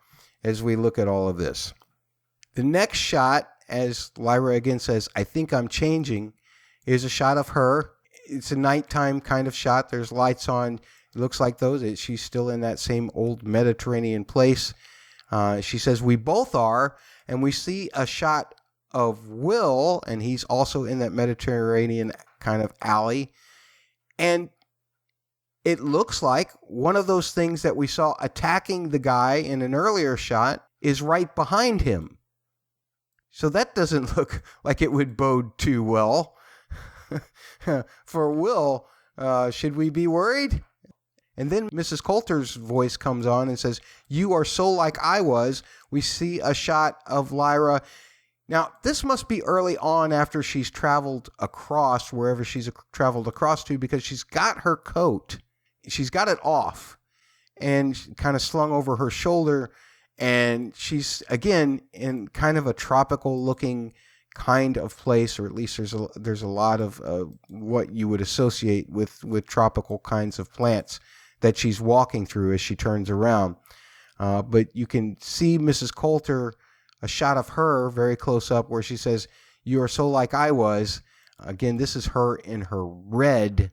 as we look at all of this. The next shot, as Lyra again says, "I think I'm changing," is a shot of her. It's a nighttime kind of shot. There's lights on. It looks like she's still in that same old Mediterranean place. She says, "We both are." And we see a shot of Will, and he's also in that Mediterranean kind of alley. And it looks like one of those things that we saw attacking the guy in an earlier shot is right behind him. So that doesn't look like it would bode too well. For Will, should we be worried? And then Mrs. Coulter's voice comes on and says, "You are so like I was." We see a shot of Lyra. Now, this must be early on after she's traveled across, wherever she's traveled across to, because she's got her coat. She's got it off and kind of slung over her shoulder. And she's, again, in kind of a tropical looking kind of place, or at least there's a lot of what you would associate with tropical kinds of plants that she's walking through as she turns around. But you can see Mrs. Coulter, a shot of her very close up where she says, "You are so like I was." Again, this is her in her red.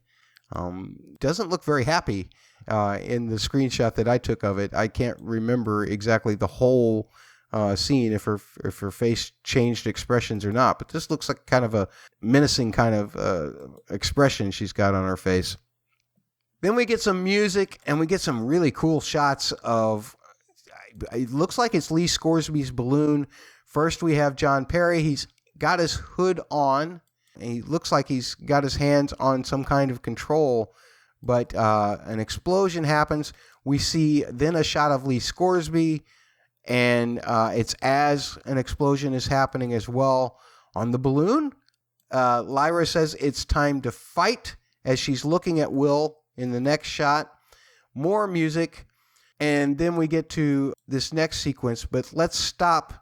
Doesn't look very happy in the screenshot that I took of it. I can't remember exactly the whole scene if her face changed expressions or not, but this looks like kind of a menacing kind of expression she's got on her face. Then we get some music and we get some really cool shots of, it looks like it's Lee Scoresby's balloon. First we have John Perry. He's got his hood on. And he looks like he's got his hands on some kind of control, but an explosion happens. We see then a shot of Lee Scoresby, and it's as an explosion is happening as well on the balloon. Lyra says it's time to fight as she's looking at Will in the next shot. More music, and then we get to this next sequence, but let's stop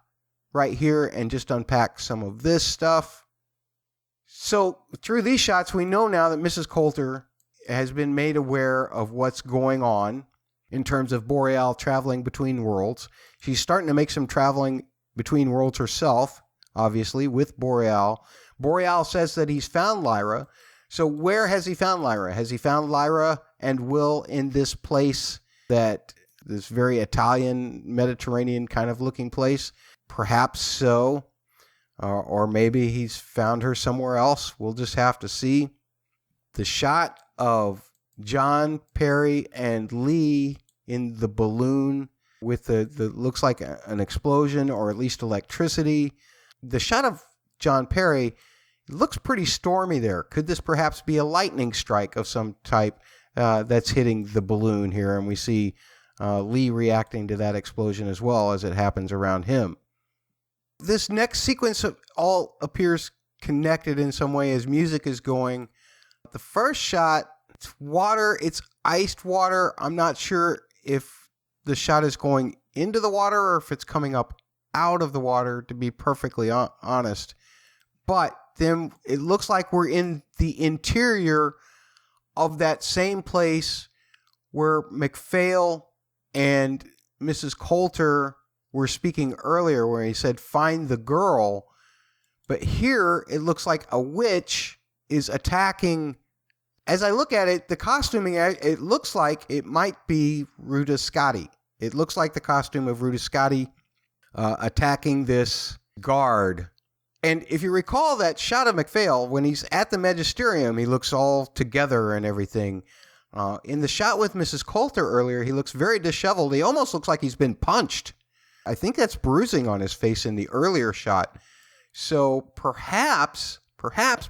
right here and just unpack some of this stuff. So through these shots, we know now that Mrs. Coulter has been made aware of what's going on in terms of Boreal traveling between worlds. She's starting to make some traveling between worlds herself, obviously, with Boreal. Boreal says that he's found Lyra. So where has he found Lyra? Has he found Lyra and Will in this place, that this very Italian, Mediterranean kind of looking place? Perhaps so. Or maybe he's found her somewhere else. We'll just have to see. The shot of John, Perry, and Lee in the balloon with the looks like an explosion or at least electricity. The shot of John Perry looks pretty stormy there. Could this perhaps be a lightning strike of some type that's hitting the balloon here? And we see Lee reacting to that explosion as well as it happens around him. This next sequence all appears connected in some way as music is going. The first shot, it's water, it's iced water. I'm not sure if the shot is going into the water or if it's coming up out of the water, to be perfectly honest. But then it looks like we're in the interior of that same place where Mcphail and Mrs. Coulter were speaking earlier, where he said, "Find the girl." But here it looks like a witch is attacking. As I look at it, the costuming, it looks like it might be Ruta Scotti. It looks like the costume of Ruta Scotti attacking this guard. And if you recall that shot of Mcphail, when he's at the Magisterium, he looks all together and everything. In the shot with Mrs. Coulter earlier, he looks very disheveled. He almost looks like he's been punched. I think that's bruising on his face in the earlier shot. So perhaps, Ruta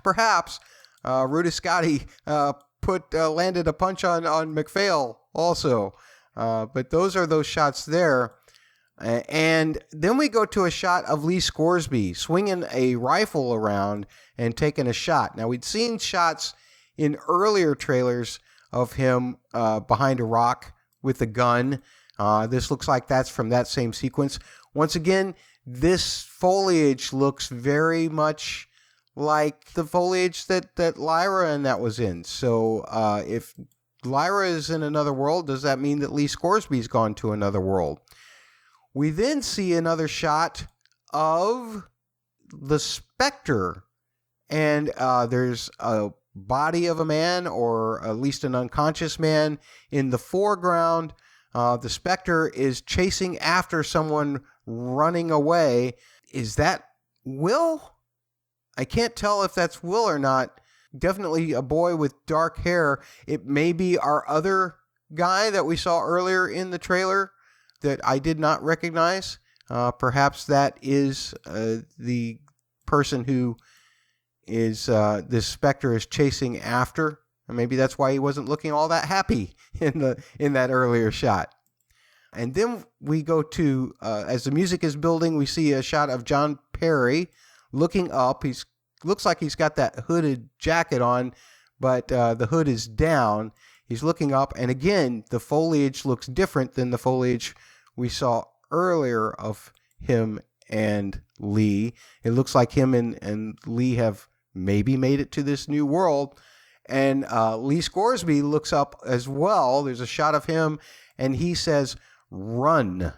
Scotti landed a punch on Mcphail also. But those are those shots there. And then we go to a shot of Lee Scoresby swinging a rifle around and taking a shot. Now, we'd seen shots in earlier trailers of him behind a rock with a gun. This looks like that's from that same sequence. Once again, this foliage looks very much like the foliage that Lyra and that was in. So if Lyra is in another world, does that mean that Lee Scoresby's gone to another world? We then see another shot of the Spectre. And there's a body of a man, or at least an unconscious man, in the foreground. The Spectre is chasing after someone running away. Is that Will? I can't tell if that's Will or not. Definitely a boy with dark hair. It may be our other guy that we saw earlier in the trailer that I did not recognize. Perhaps that is the person who is this Spectre is chasing after. And maybe that's why he wasn't looking all that happy in that earlier shot. And then we go to, as the music is building, we see a shot of John Perry looking up. Looks like he's got that hooded jacket on, but the hood is down. He's looking up, and again, the foliage looks different than the foliage we saw earlier of him and Lee. It looks like him and Lee have maybe made it to this new world. And Lee Scoresby looks up as well. There's a shot of him, and he says, run.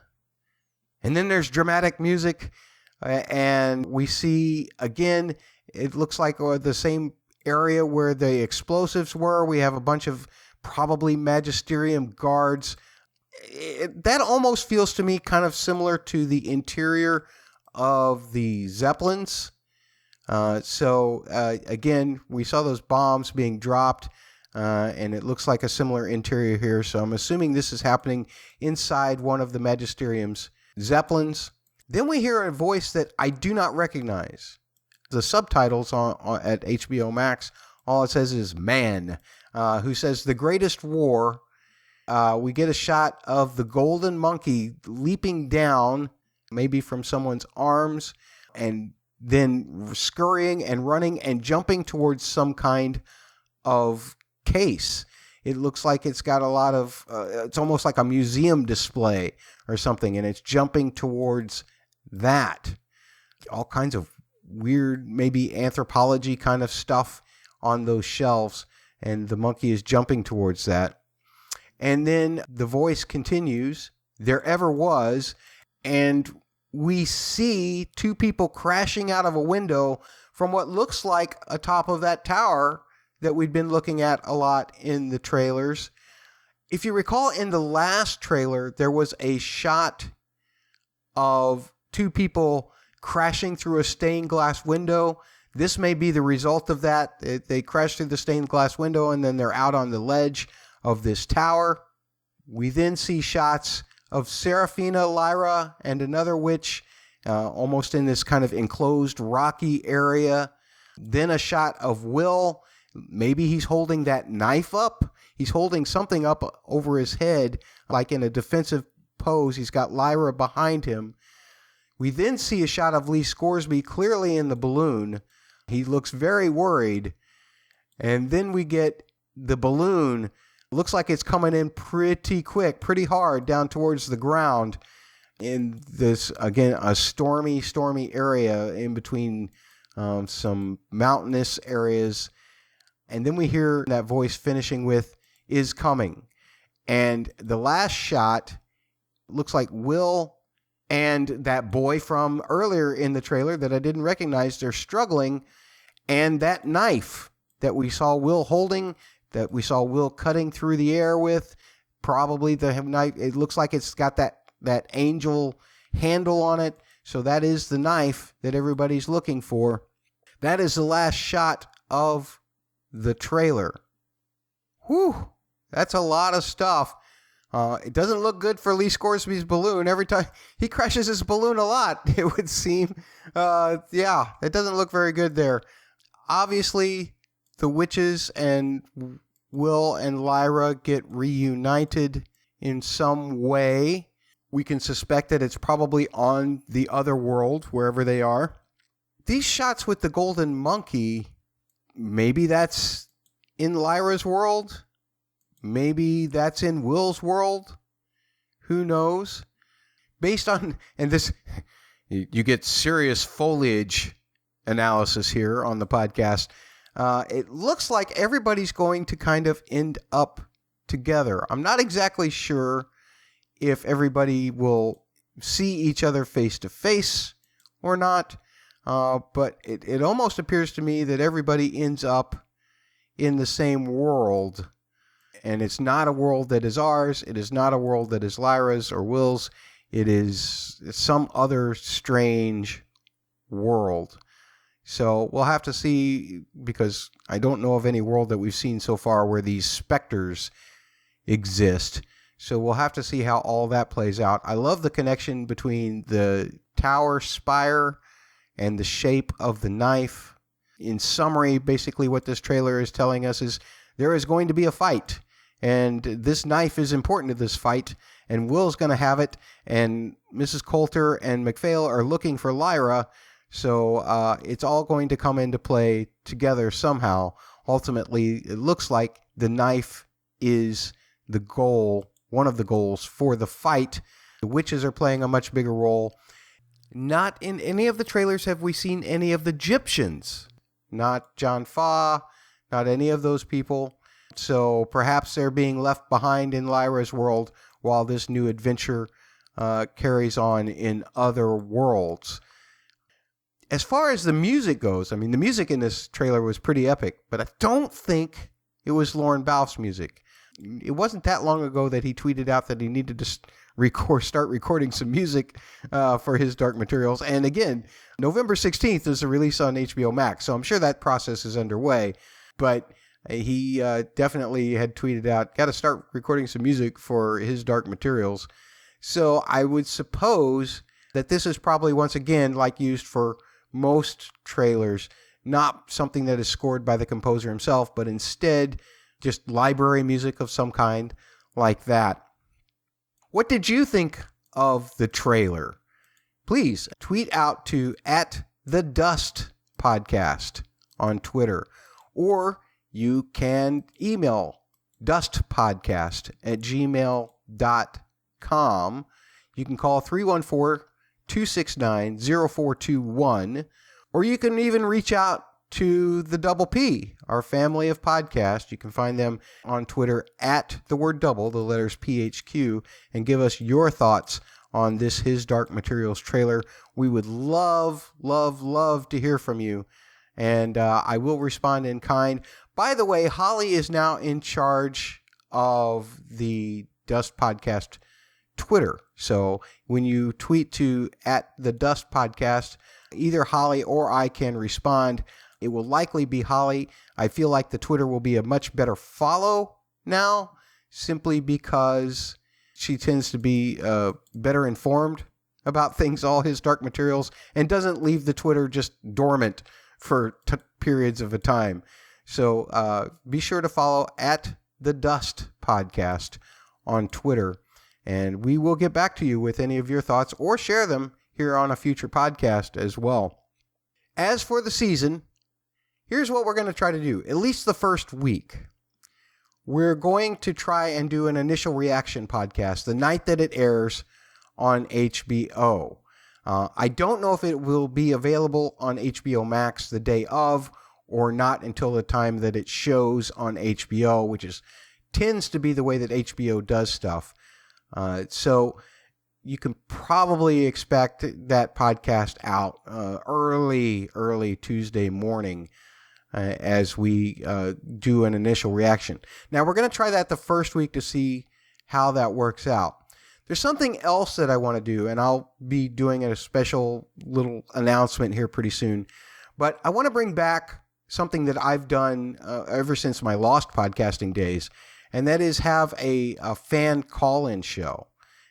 And then there's dramatic music, and we see, again, it looks like the same area where the explosives were. We have a bunch of probably magisterium guards. That almost feels to me kind of similar to the interior of the Zeppelins. Again, we saw those bombs being dropped, and it looks like a similar interior here. So I'm assuming this is happening inside one of the magisterium's Zeppelins. Then we hear a voice that I do not recognize. The subtitles at HBO Max, all it says is "Man," who says the greatest war. We get a shot of the golden monkey leaping down, maybe from someone's arms, and then scurrying and running and jumping towards some kind of case. It looks like it's got a lot of, it's almost like a museum display or something, and it's jumping towards that. All kinds of weird, maybe anthropology kind of stuff on those shelves, and the monkey is jumping towards that. And then the voice continues, "There ever was," and we see two people crashing out of a window from what looks like atop of that tower that we'd been looking at a lot in the trailers. If you recall, in the last trailer, there was a shot of two people crashing through a stained glass window. This may be the result of that. They crash through the stained glass window, and then they're out on the ledge of this tower. We then see shots of Seraphina, Lyra, and another witch, almost in this kind of enclosed rocky area. Then a shot of Will. Maybe he's holding that knife up. He's holding something up over his head, like in a defensive pose. He's got Lyra behind him. We then see a shot of Lee Scoresby clearly in the balloon. He looks very worried. And then we get the balloon. Looks like it's coming in pretty quick, pretty hard down towards the ground in this, again, a stormy area in between some mountainous areas. And then we hear that voice finishing with, "is coming." And the last shot looks like Will and that boy from earlier in the trailer that I didn't recognize. They're struggling. And that knife that we saw Will holding, that we saw Will cutting through the air with, probably the knife, it looks like it's got that angel handle on it. So that is the knife that everybody's looking for. That is the last shot of the trailer. Whew, that's a lot of stuff. It doesn't look good for Lee Scoresby's balloon. Every time he crashes his balloon a lot, it would seem. It doesn't look very good there. Obviously, the witches and Will and Lyra get reunited in some way. We can suspect that it's probably on the other world, wherever they are. These shots with the golden monkey, maybe that's in Lyra's world. Maybe that's in Will's world. Who knows? Based on, and this, you get serious foliage analysis here on the podcast. It looks like everybody's going to kind of end up together. I'm not exactly sure if everybody will see each other face to face or not. But it almost appears to me that everybody ends up in the same world. And it's not a world that is ours. It is not a world that is Lyra's or Will's. It is some other strange world. So we'll have to see, because I don't know of any world that we've seen so far where these specters exist. So we'll have to see how all that plays out. I love the connection between the tower spire and the shape of the knife. In summary, basically what this trailer is telling us is there is going to be a fight. And this knife is important to this fight. And Will's going to have it. And Mrs. Coulter and Mcphail are looking for Lyra. So it's all going to come into play together somehow. Ultimately, it looks like the knife is the goal, one of the goals for the fight. The witches are playing a much bigger role. Not in any of the trailers have we seen any of the Egyptians. Not John Fa, not any of those people. So perhaps they're being left behind in Lyra's world, while this new adventure carries on in other worlds. As far as the music goes, I mean, the music in this trailer was pretty epic, but I don't think it was Lorne Balfe's music. It wasn't that long ago that he tweeted out that he needed to start recording some music for his Dark Materials. And again, November 16th is the release on HBO Max, so I'm sure that process is underway. But he definitely had tweeted out, got to start recording some music for his Dark Materials. So I would suppose that this is probably, once again, like used for most trailers, not something that is scored by the composer himself, but instead just library music of some kind like that. What did you think of the trailer? Please tweet out to @TheDustPodcast on Twitter, or you can email dustpodcast@gmail.com. You can call 314-269-0421, or you can even reach out to the Double P, our family of podcasts. You can find them on Twitter @double, the letters PHQ, and give us your thoughts on this His Dark Materials trailer. We would love, love, love to hear from you, and I will respond in kind. By the way, Holly is now in charge of the Dust Podcast Twitter. So when you tweet to @TheDustPodcast, either Holly or I can respond. It will likely be Holly. I feel like the Twitter will be a much better follow now, simply because she tends to be better informed about things, all His Dark Materials, and doesn't leave the Twitter just dormant for periods of a time. So be sure to follow @TheDustPodcast on Twitter, and we will get back to you with any of your thoughts or share them here on a future podcast as well. As for the season, here's what we're going to try to do, at least the first week. We're going to try and do an initial reaction podcast the night that it airs on HBO. I don't know if it will be available on HBO Max the day of or not until the time that it shows on HBO, which tends to be the way that HBO does stuff. So you can probably expect that podcast out early Tuesday morning as we do an initial reaction. Now, we're going to try that the first week to see how that works out. There's something else that I want to do, and I'll be doing a special little announcement here pretty soon. But I want to bring back something that I've done ever since my Lost podcasting days, and that is have a fan call-in show.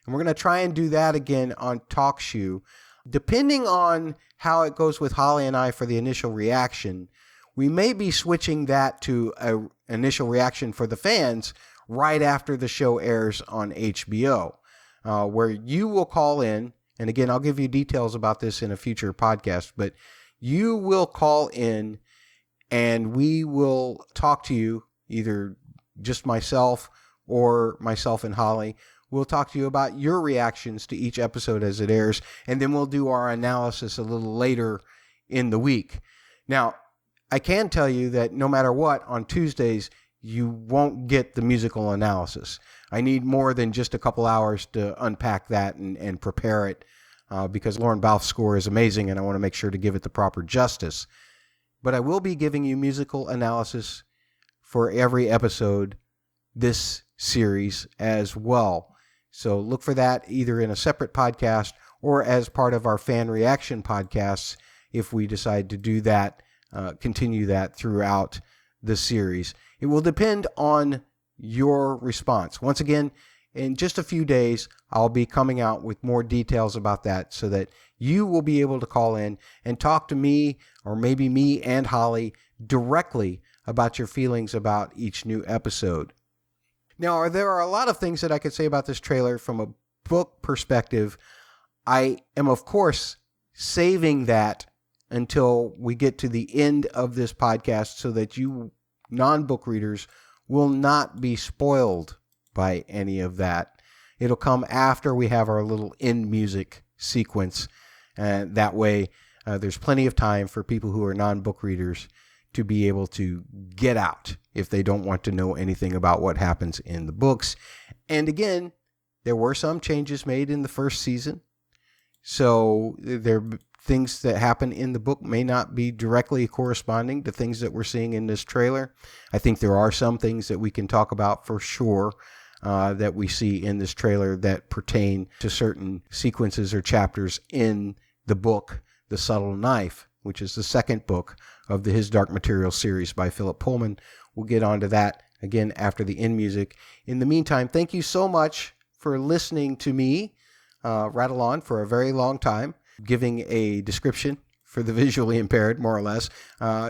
And we're going to try and do that again on TalkShoe. Depending on how it goes with Holly and I for the initial reaction, we may be switching that to an initial reaction for the fans right after the show airs on HBO, where you will call in. And again, I'll give you details about this in a future podcast, but you will call in and we will talk to you, either just myself or myself and Holly. We'll talk to you about your reactions to each episode as it airs, and then we'll do our analysis a little later in the week. Now, I can tell you that no matter what, on Tuesdays, you won't get the musical analysis. I need more than just a couple hours to unpack that and prepare it, because Lorne Balfe's score is amazing, and I want to make sure to give it the proper justice. But I will be giving you musical analysis for every episode this series as well. So look for that either in a separate podcast or as part of our fan reaction podcasts if we decide to do that, continue that throughout the series. It will depend on your response. Once again, in just a few days, I'll be coming out with more details about that so that you will be able to call in and talk to me, or maybe me and Holly, directly about your feelings about each new episode. Now, there are a lot of things that I could say about this trailer from a book perspective. I am, of course, saving that until we get to the end of this podcast so that you non-book readers will not be spoiled by any of that. It'll come after we have our little end music sequence. And that way, there's plenty of time for people who are non-book readers to be able to get out if they don't want to know anything about what happens in the books. And again, There were some changes made in the first season, so things that happen in the book may not be directly corresponding to things that we're seeing in this trailer. I think there are some things that we can talk about for sure that we see in this trailer that pertain to certain sequences or chapters in the book, The Subtle Knife, which is the second book of the His Dark Materials series by Philip Pullman. We'll get onto that again after the end music. In the meantime, thank you so much for listening to me rattle on for a very long time, giving a description for the visually impaired, more or less,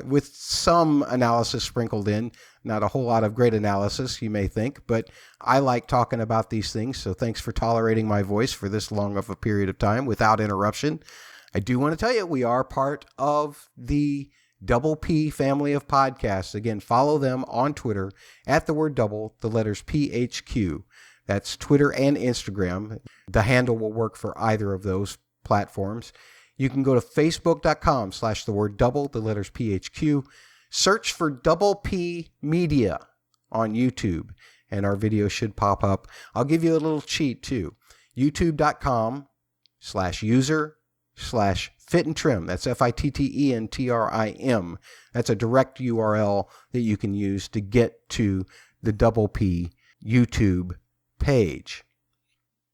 with some analysis sprinkled in. Not a whole lot of great analysis, you may think, but I like talking about these things, so thanks for tolerating my voice for this long of a period of time without interruption. I do want to tell you, we are part of the Double P family of podcasts. Again, follow them on Twitter at the word double, the letters PHQ. That's Twitter and Instagram. The handle will work for either of those platforms. You can go to facebook.com/the word double, the letters PHQ. Search for Double P Media on YouTube, and our video should pop up. I'll give you a little cheat too. youtube.com/user/fit and trim. That's FITTENTRIM. That's a direct URL that you can use to get to the Double P YouTube page.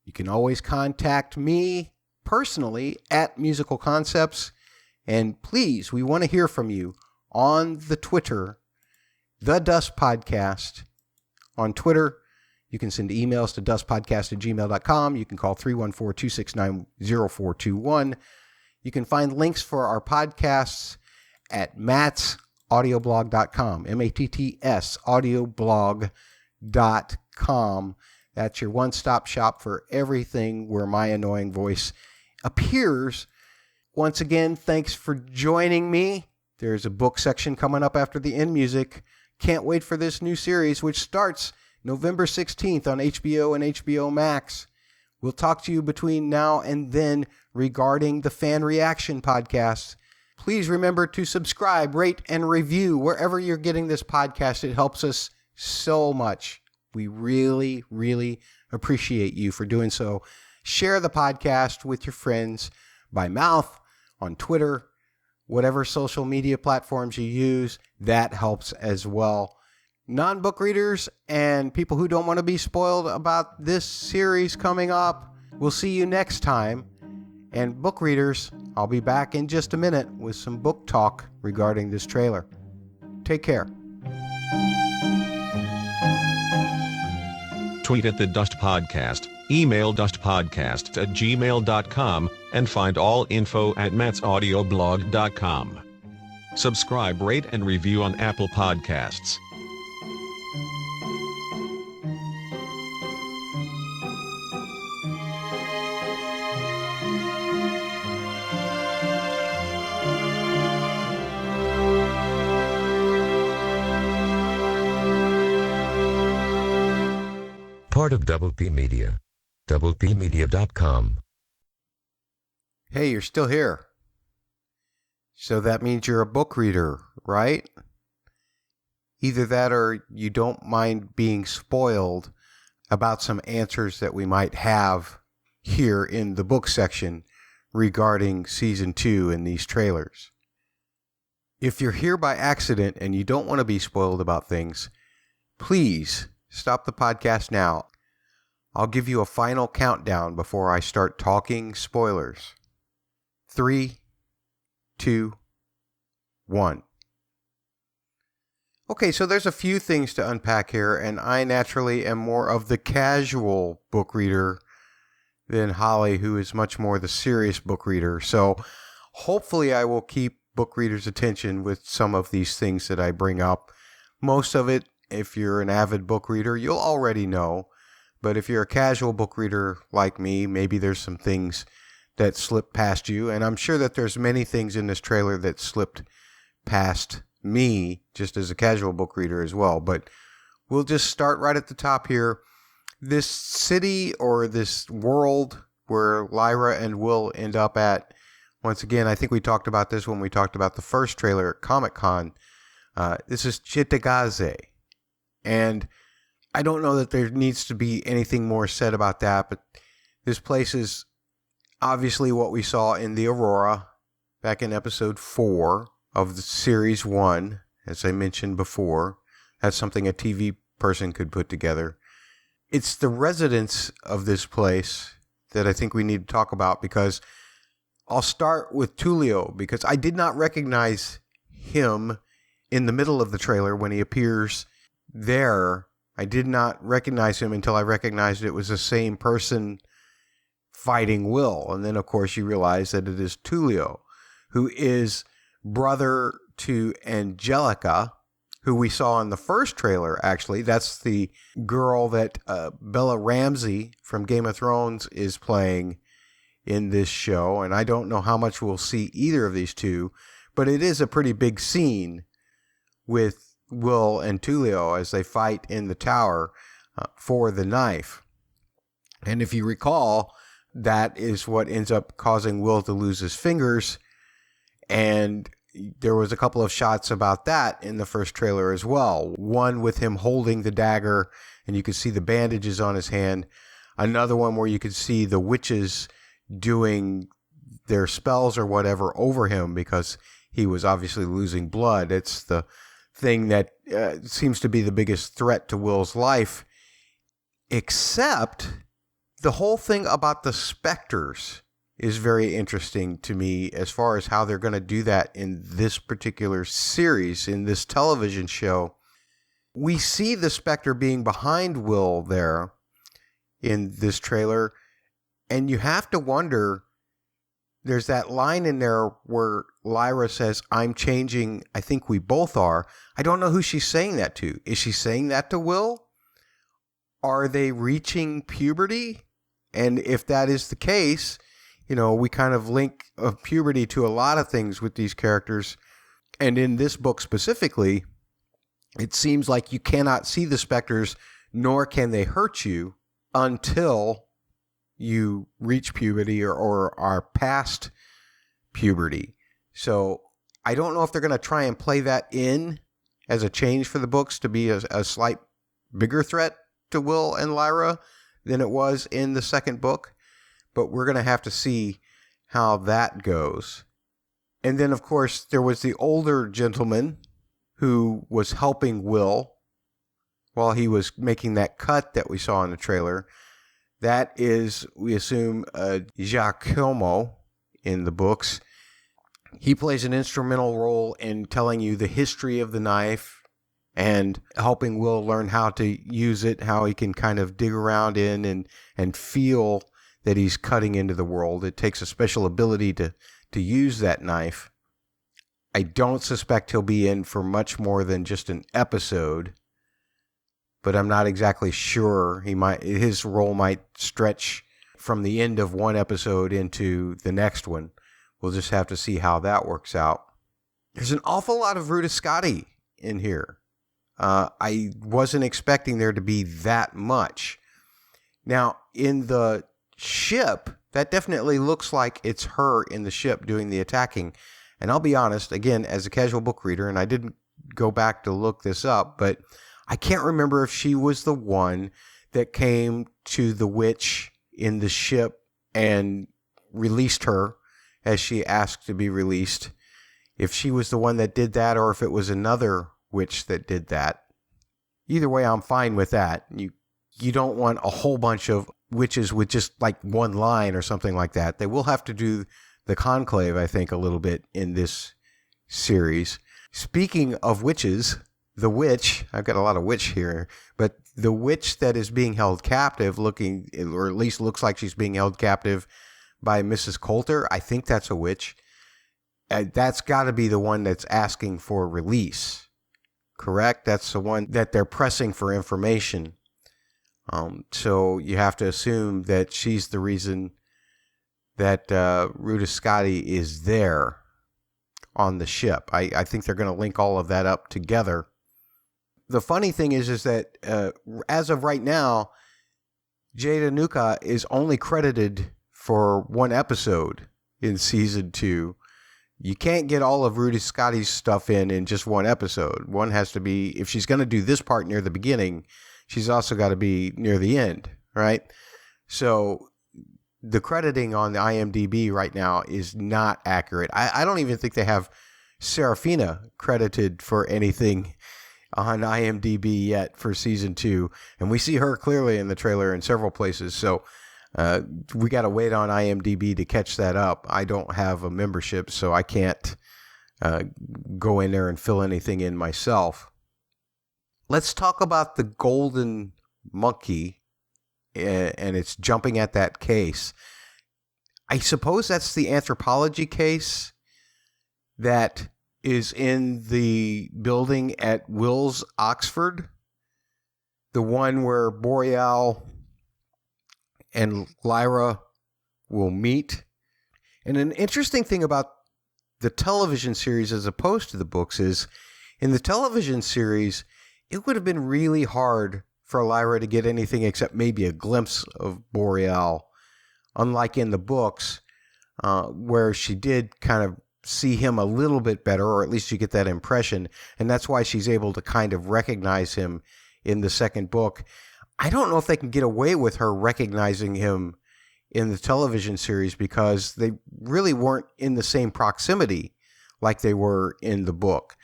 You can always contact me personally at Musical Concepts, and please, we want to hear from you on the Twitter, The Dust Podcast. On Twitter, you can send emails to dustpodcast@gmail.com. You can call 314-269-0421. You can find links for our podcasts at mattsaudioblog.com, MATTS audioblog.com. That's your one-stop shop for everything where my annoying voice appears. Once again, thanks for joining me. There's a book section coming up after the end music. Can't wait for this new series, which starts November 16th on HBO and HBO Max. We'll talk to you between now and then regarding the Fan Reaction podcast. Please remember to subscribe, rate, and review wherever you're getting this podcast. It helps us so much. We really, really appreciate you for doing so. Share the podcast with your friends by mouth, on Twitter, whatever social media platforms you use. That helps as well. Non-book readers and people who don't want to be spoiled about this series coming up, we'll see you next time. And book readers, I'll be back in just a minute with some book talk regarding this trailer. Take care. Tweet at the Dust Podcast, email dustpodcast@gmail.com, and find all info at mattsaudioblog.com. Subscribe, rate, and review on Apple Podcasts. Part of Double P Media. DoublePmedia.com. Hey, you're still here. So that means you're a book reader, right? Either that or you don't mind being spoiled about some answers that we might have here in the book section regarding Season 2 and these trailers. If you're here by accident and you don't want to be spoiled about things, please stop the podcast now. I'll give you a final countdown before I start talking spoilers. 3, 2, 1. Okay, so there's a few things to unpack here, and I naturally am more of the casual book reader than Holly, who is much more the serious book reader. So hopefully I will keep book readers' attention with some of these things that I bring up. Most of it, if you're an avid book reader, you'll already know. But if you're a casual book reader like me, maybe there's some things that slip past you. And I'm sure that there's many things in this trailer that slipped past me just as a casual book reader as well. But we'll just start right at the top here. This city or this world where Lyra and Will end up at, once again, I think we talked about this when we talked about the first trailer at Comic-Con. This is Cittàgazze. And I don't know that there needs to be anything more said about that, but this place is obviously what we saw in the Aurora back in episode 4 of the series 1, as I mentioned before. That's something a TV person could put together. It's the residents of this place that I think we need to talk about, because I'll start with Tulio, because I did not recognize him in the middle of the trailer when he appears there. I did not recognize him until I recognized it was the same person fighting Will. And then, of course, you realize that it is Tulio, who is brother to Angelica, who we saw in the first trailer, actually. That's the girl that Bella Ramsey from Game of Thrones is playing in this show. And I don't know how much we'll see either of these two, but it is a pretty big scene with Will and Tulio as they fight in the tower for the knife. And if you recall, that is what ends up causing Will to lose his fingers. And there was a couple of shots about that in the first trailer as well. One with him holding the dagger and you could see the bandages on his hand. Another one where you could see the witches doing their spells or whatever over him because he was obviously losing blood. It's the thing that seems to be the biggest threat to Will's life, except the whole thing about the specters is very interesting to me as far as how they're going to do that in this particular series, in this television show. We see the specter being behind Will there in this trailer, and you have to wonder, there's that line in there where Lyra says, "I'm changing, I think we both are." I don't know who she's saying that to. Is she saying that to Will? Are they reaching puberty? And if that is the case, you know, we kind of link puberty to a lot of things with these characters. And in this book specifically, it seems like you cannot see the specters, nor can they hurt you until you reach puberty or are past puberty. So I don't know if they're going to try and play that in as a change for the books to be a slight bigger threat to Will and Lyra than it was in the second book. But we're going to have to see how that goes. And then, of course, there was the older gentleman who was helping Will while he was making that cut that we saw in the trailer. That is, we assume, Giacomo in the books. He plays an instrumental role in telling you the history of the knife and helping Will learn how to use it, how he can kind of dig around in and feel that he's cutting into the world. It takes a special ability to use that knife. I don't suspect he'll be in for much more than just an episode, but I'm not exactly sure. His role might stretch from the end of one episode into the next one. We'll just have to see how that works out. There's an awful lot of Rudiscotti in here. I wasn't expecting there to be that much. Now, in the ship, that definitely looks like it's her in the ship doing the attacking. And I'll be honest, again, as a casual book reader, and I didn't go back to look this up, but I can't remember if she was the one that came to the witch in the ship and released her as she asked to be released. If she was the one that did that, or if it was another witch that did that. Either way, I'm fine with that. You don't want a whole bunch of witches with just like one line or something like that. They will have to do the conclave, I think, a little bit in this series. Speaking of witches, the witch, I've got a lot of witch here, but the witch that is being held captive, or at least looks like she's being held captive by Mrs. Coulter, I think that's a witch. That's got to be the one that's asking for release, correct? That's the one that they're pressing for information. So you have to assume that she's the reason that Rudiscotti is there on the ship. I think they're going to link all of that up together. The funny thing is that as of right now, Jada Nuka is only credited for one episode in season 2. You can't get all of Rudiscotti's stuff in just one episode. One has to be, if she's going to do this part near the beginning, she's also got to be near the end, right? So the crediting on the IMDb right now is not accurate. I don't even think they have Serafina credited for anything on IMDb yet for season 2. And we see her clearly in the trailer in several places. So we got to wait on IMDb to catch that up. I don't have a membership, so I can't go in there and fill anything in myself. Let's talk about the golden monkey and it's jumping at that case. I suppose that's the anthropology case that is in the building at Will's Oxford. The one where Boreal and Lyra will meet. And an interesting thing about the television series as opposed to the books is, in the television series, it would have been really hard for Lyra to get anything except maybe a glimpse of Boreal, unlike in the books, where she did kind of see him a little bit better, or at least you get that impression, and that's why she's able to kind of recognize him in the second book. I don't know if they can get away with her recognizing him in the television series because they really weren't in the same proximity like they were in the book.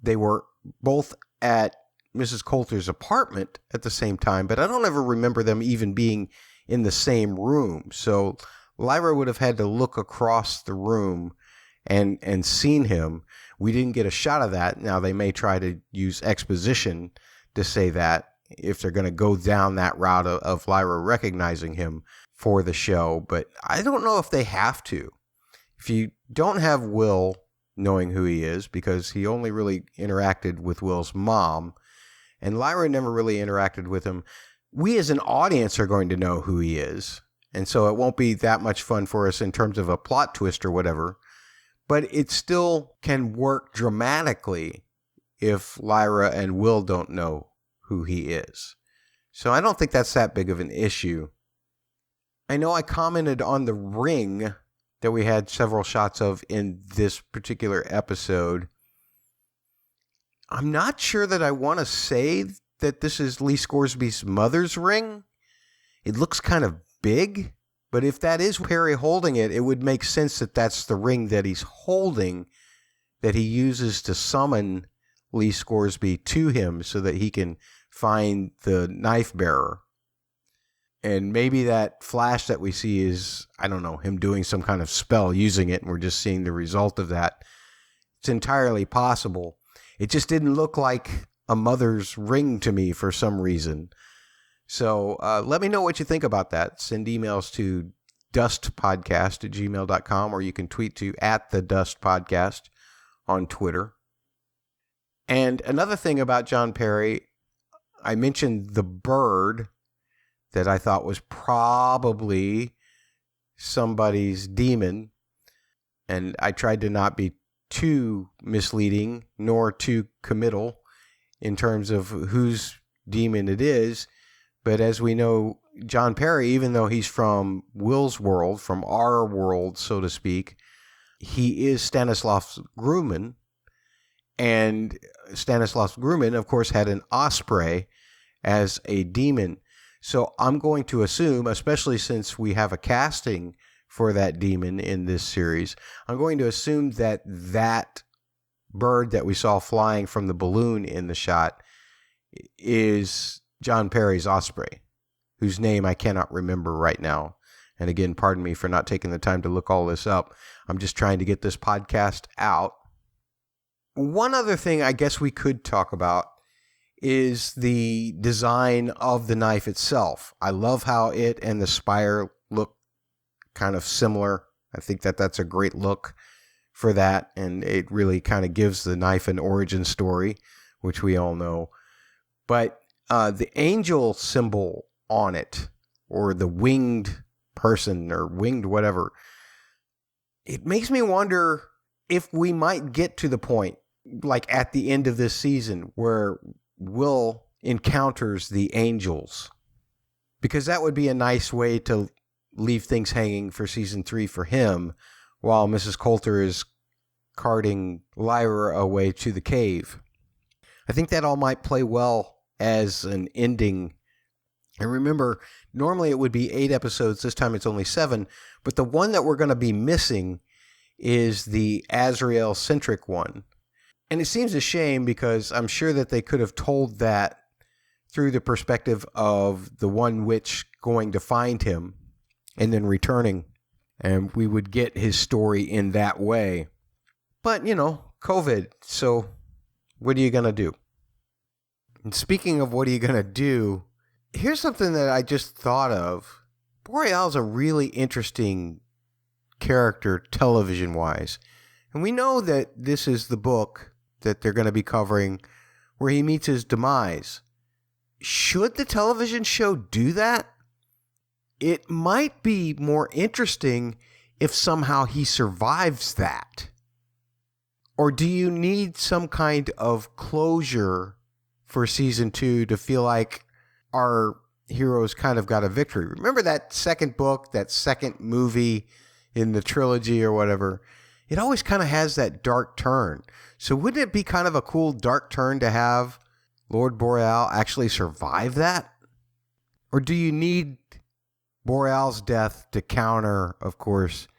They were both at Mrs. Coulter's apartment at the same time, but I don't ever remember them even being in the same room. So Lyra would have had to look across the room and seen him. We didn't get a shot of that. Now, they may try to use exposition to say that if they're going to go down that route of Lyra recognizing him for the show, but I don't know if they have to. If you don't have Will knowing who he is, because he only really interacted with Will's mom, and Lyra never really interacted with him, we as an audience are going to know who he is, and so it won't be that much fun for us in terms of a plot twist or whatever, but it still can work dramatically if Lyra and Will don't know who he is. So I don't think that's that big of an issue. I know I commented on the ring that we had several shots of in this particular episode. I'm not sure that I want to say that this is Lee Scoresby's mother's ring. It looks kind of big, but if that is Perry holding it, it would make sense that that's the ring that he's holding, that he uses to summon Lee Scoresby to him so that he can find the knife bearer. And maybe that flash that we see is, I don't know, him doing some kind of spell using it, and we're just seeing the result of that. It's entirely possible. It just didn't look like a mother's ring to me for some reason. So let me know what you think about that. Send emails to dustpodcast@gmail.com, or you can tweet to @thedustpodcast on Twitter. And another thing about John Perry, I mentioned the bird that I thought was probably somebody's demon. And I tried to not be too misleading nor too committal in terms of whose demon it is. But as we know, John Perry, even though he's from Will's world, from our world, so to speak, he is Stanislaus Grumman. And Stanislaus Grumman, of course, had an osprey as a demon. So I'm going to assume, especially since we have a casting for that demon in this series, I'm going to assume that that bird that we saw flying from the balloon in the shot is John Perry's osprey, whose name I cannot remember right now. And again, pardon me for not taking the time to look all this up. I'm just trying to get this podcast out. One other thing I guess we could talk about is the design of the knife itself. I love how it and the spire look kind of similar. I think that that's a great look for that, and it really kind of gives the knife an origin story, which we all know. But the angel symbol on it, or the winged person, or winged whatever, it makes me wonder if we might get to the point, like at the end of this season, where Will encounters the angels, because that would be a nice way to leave things hanging for season 3 for him, while Mrs. Coulter is carting Lyra away to the cave. I think that all might play well as an ending. And remember, normally it would be 8 episodes. This time it's only 7. But the one that we're going to be missing is the Azrael-centric one. And it seems a shame because I'm sure that they could have told that through the perspective of the one witch going to find him and then returning. And we would get his story in that way. But, COVID. So what are you going to do? And speaking of what are you going to do, here's something that I just thought of. Boreal's a really interesting character television-wise. And we know that this is the book that they're going to be covering where he meets his demise. Should the television show do that? It might be more interesting if somehow he survives that. Or do you need some kind of closure for season 2 to feel like our heroes kind of got a victory? Remember that second book, that second movie in the trilogy or whatever? It always kind of has that dark turn. So wouldn't it be kind of a cool dark turn to have Lord Boreal actually survive that? Or do you need Boreal's death to counter, of course,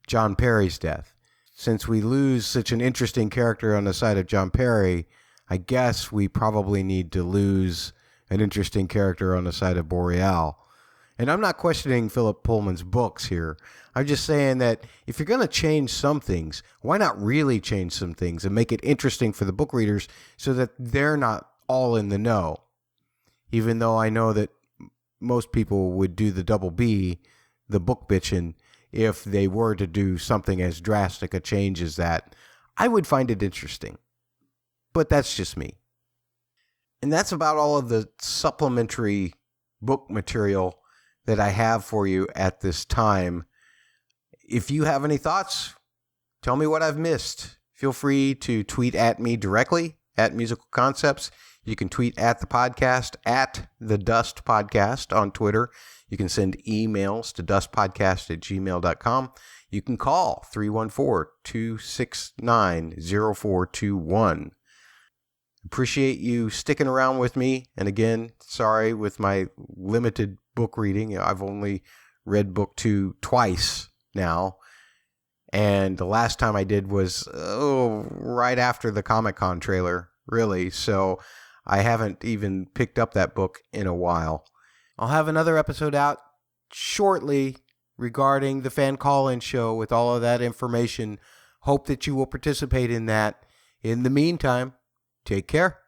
John Perry's death? Since we lose such an interesting character on the side of John Perry, I guess we probably need to lose an interesting character on the side of Boreal. And I'm not questioning Philip Pullman's books here. I'm just saying that if you're going to change some things, why not really change some things and make it interesting for the book readers so that they're not all in the know? Even though I know that most people would do the double B, the book bitchin', if they were to do something as drastic a change as that. I would find it interesting. But that's just me. And that's about all of the supplementary book material that I have for you at this time. If you have any thoughts, tell me what I've missed. Feel free to tweet at me directly at Musical Concepts. You can tweet at the podcast at the Dust Podcast on Twitter. You can send emails to dustpodcast@gmail.com. You can call 314-269-0421. Appreciate you sticking around with me. And again, sorry with my limited book reading. I've only read book 2 twice now. And the last time I did was right after the Comic-Con trailer, really. So I haven't even picked up that book in a while. I'll have another episode out shortly regarding the fan call-in show with all of that information. Hope that you will participate in that. In the meantime, take care.